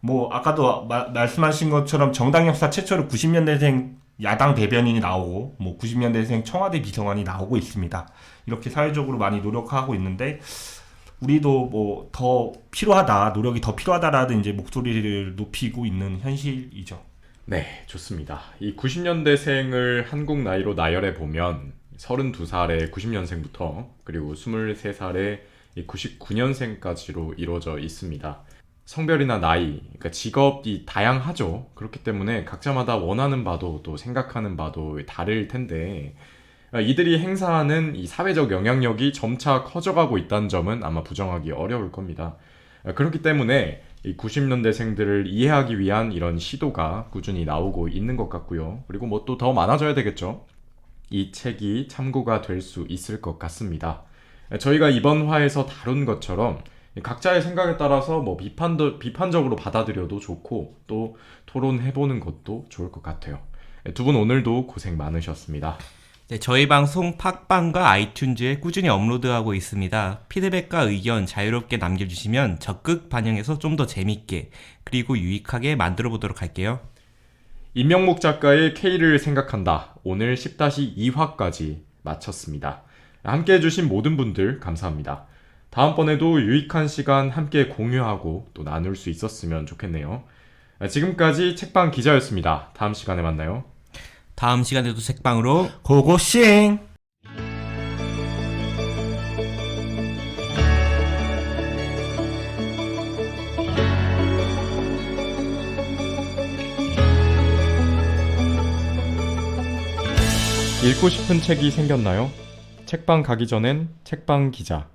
S3: 뭐 아까도 말씀하신 것처럼 정당 역사 최초로 90년대생 야당 대변인이 나오고 뭐 90년대생 청와대 비서관이 나오고 있습니다. 이렇게 사회적으로 많이 노력하고 있는데 우리도 뭐 더 필요하다, 노력이 더 필요하다라는 이제 목소리를 높이고 있는 현실이죠.
S1: 네, 좋습니다. 이 90년대생을 한국 나이로 나열해 보면 32살의 90년생부터 그리고 23살의 99년생까지로 이루어져 있습니다. 성별이나 나이, 그러니까 직업이 다양하죠. 그렇기 때문에 각자마다 원하는 바도 또 생각하는 바도 다를 텐데 이들이 행사하는 이 사회적 영향력이 점차 커져가고 있다는 점은 아마 부정하기 어려울 겁니다. 그렇기 때문에 이 90년대생들을 이해하기 위한 이런 시도가 꾸준히 나오고 있는 것 같고요. 그리고 뭐 또 더 많아져야 되겠죠. 이 책이 참고가 될 수 있을 것 같습니다. 저희가 이번 화에서 다룬 것처럼 각자의 생각에 따라서 뭐 비판적으로 받아들여도 좋고 또 토론해보는 것도 좋을 것 같아요. 두 분 오늘도 고생 많으셨습니다.
S2: 네, 저희 방송 팟빵과 아이튠즈에 꾸준히 업로드하고 있습니다. 피드백과 의견 자유롭게 남겨주시면 적극 반영해서 좀 더 재밌게 그리고 유익하게 만들어 보도록 할게요.
S1: 임명목 작가의 K를 생각한다. 오늘 10-2화까지 마쳤습니다. 함께 해주신 모든 분들 감사합니다. 다음번에도 유익한 시간 함께 공유하고 또 나눌 수 있었으면 좋겠네요. 지금까지 책방 기자였습니다. 다음 시간에 만나요.
S2: 다음 시간에도 책방으로
S3: 고고싱!
S1: 읽고 싶은 책이 생겼나요? 책방 가기 전엔 책방 기자.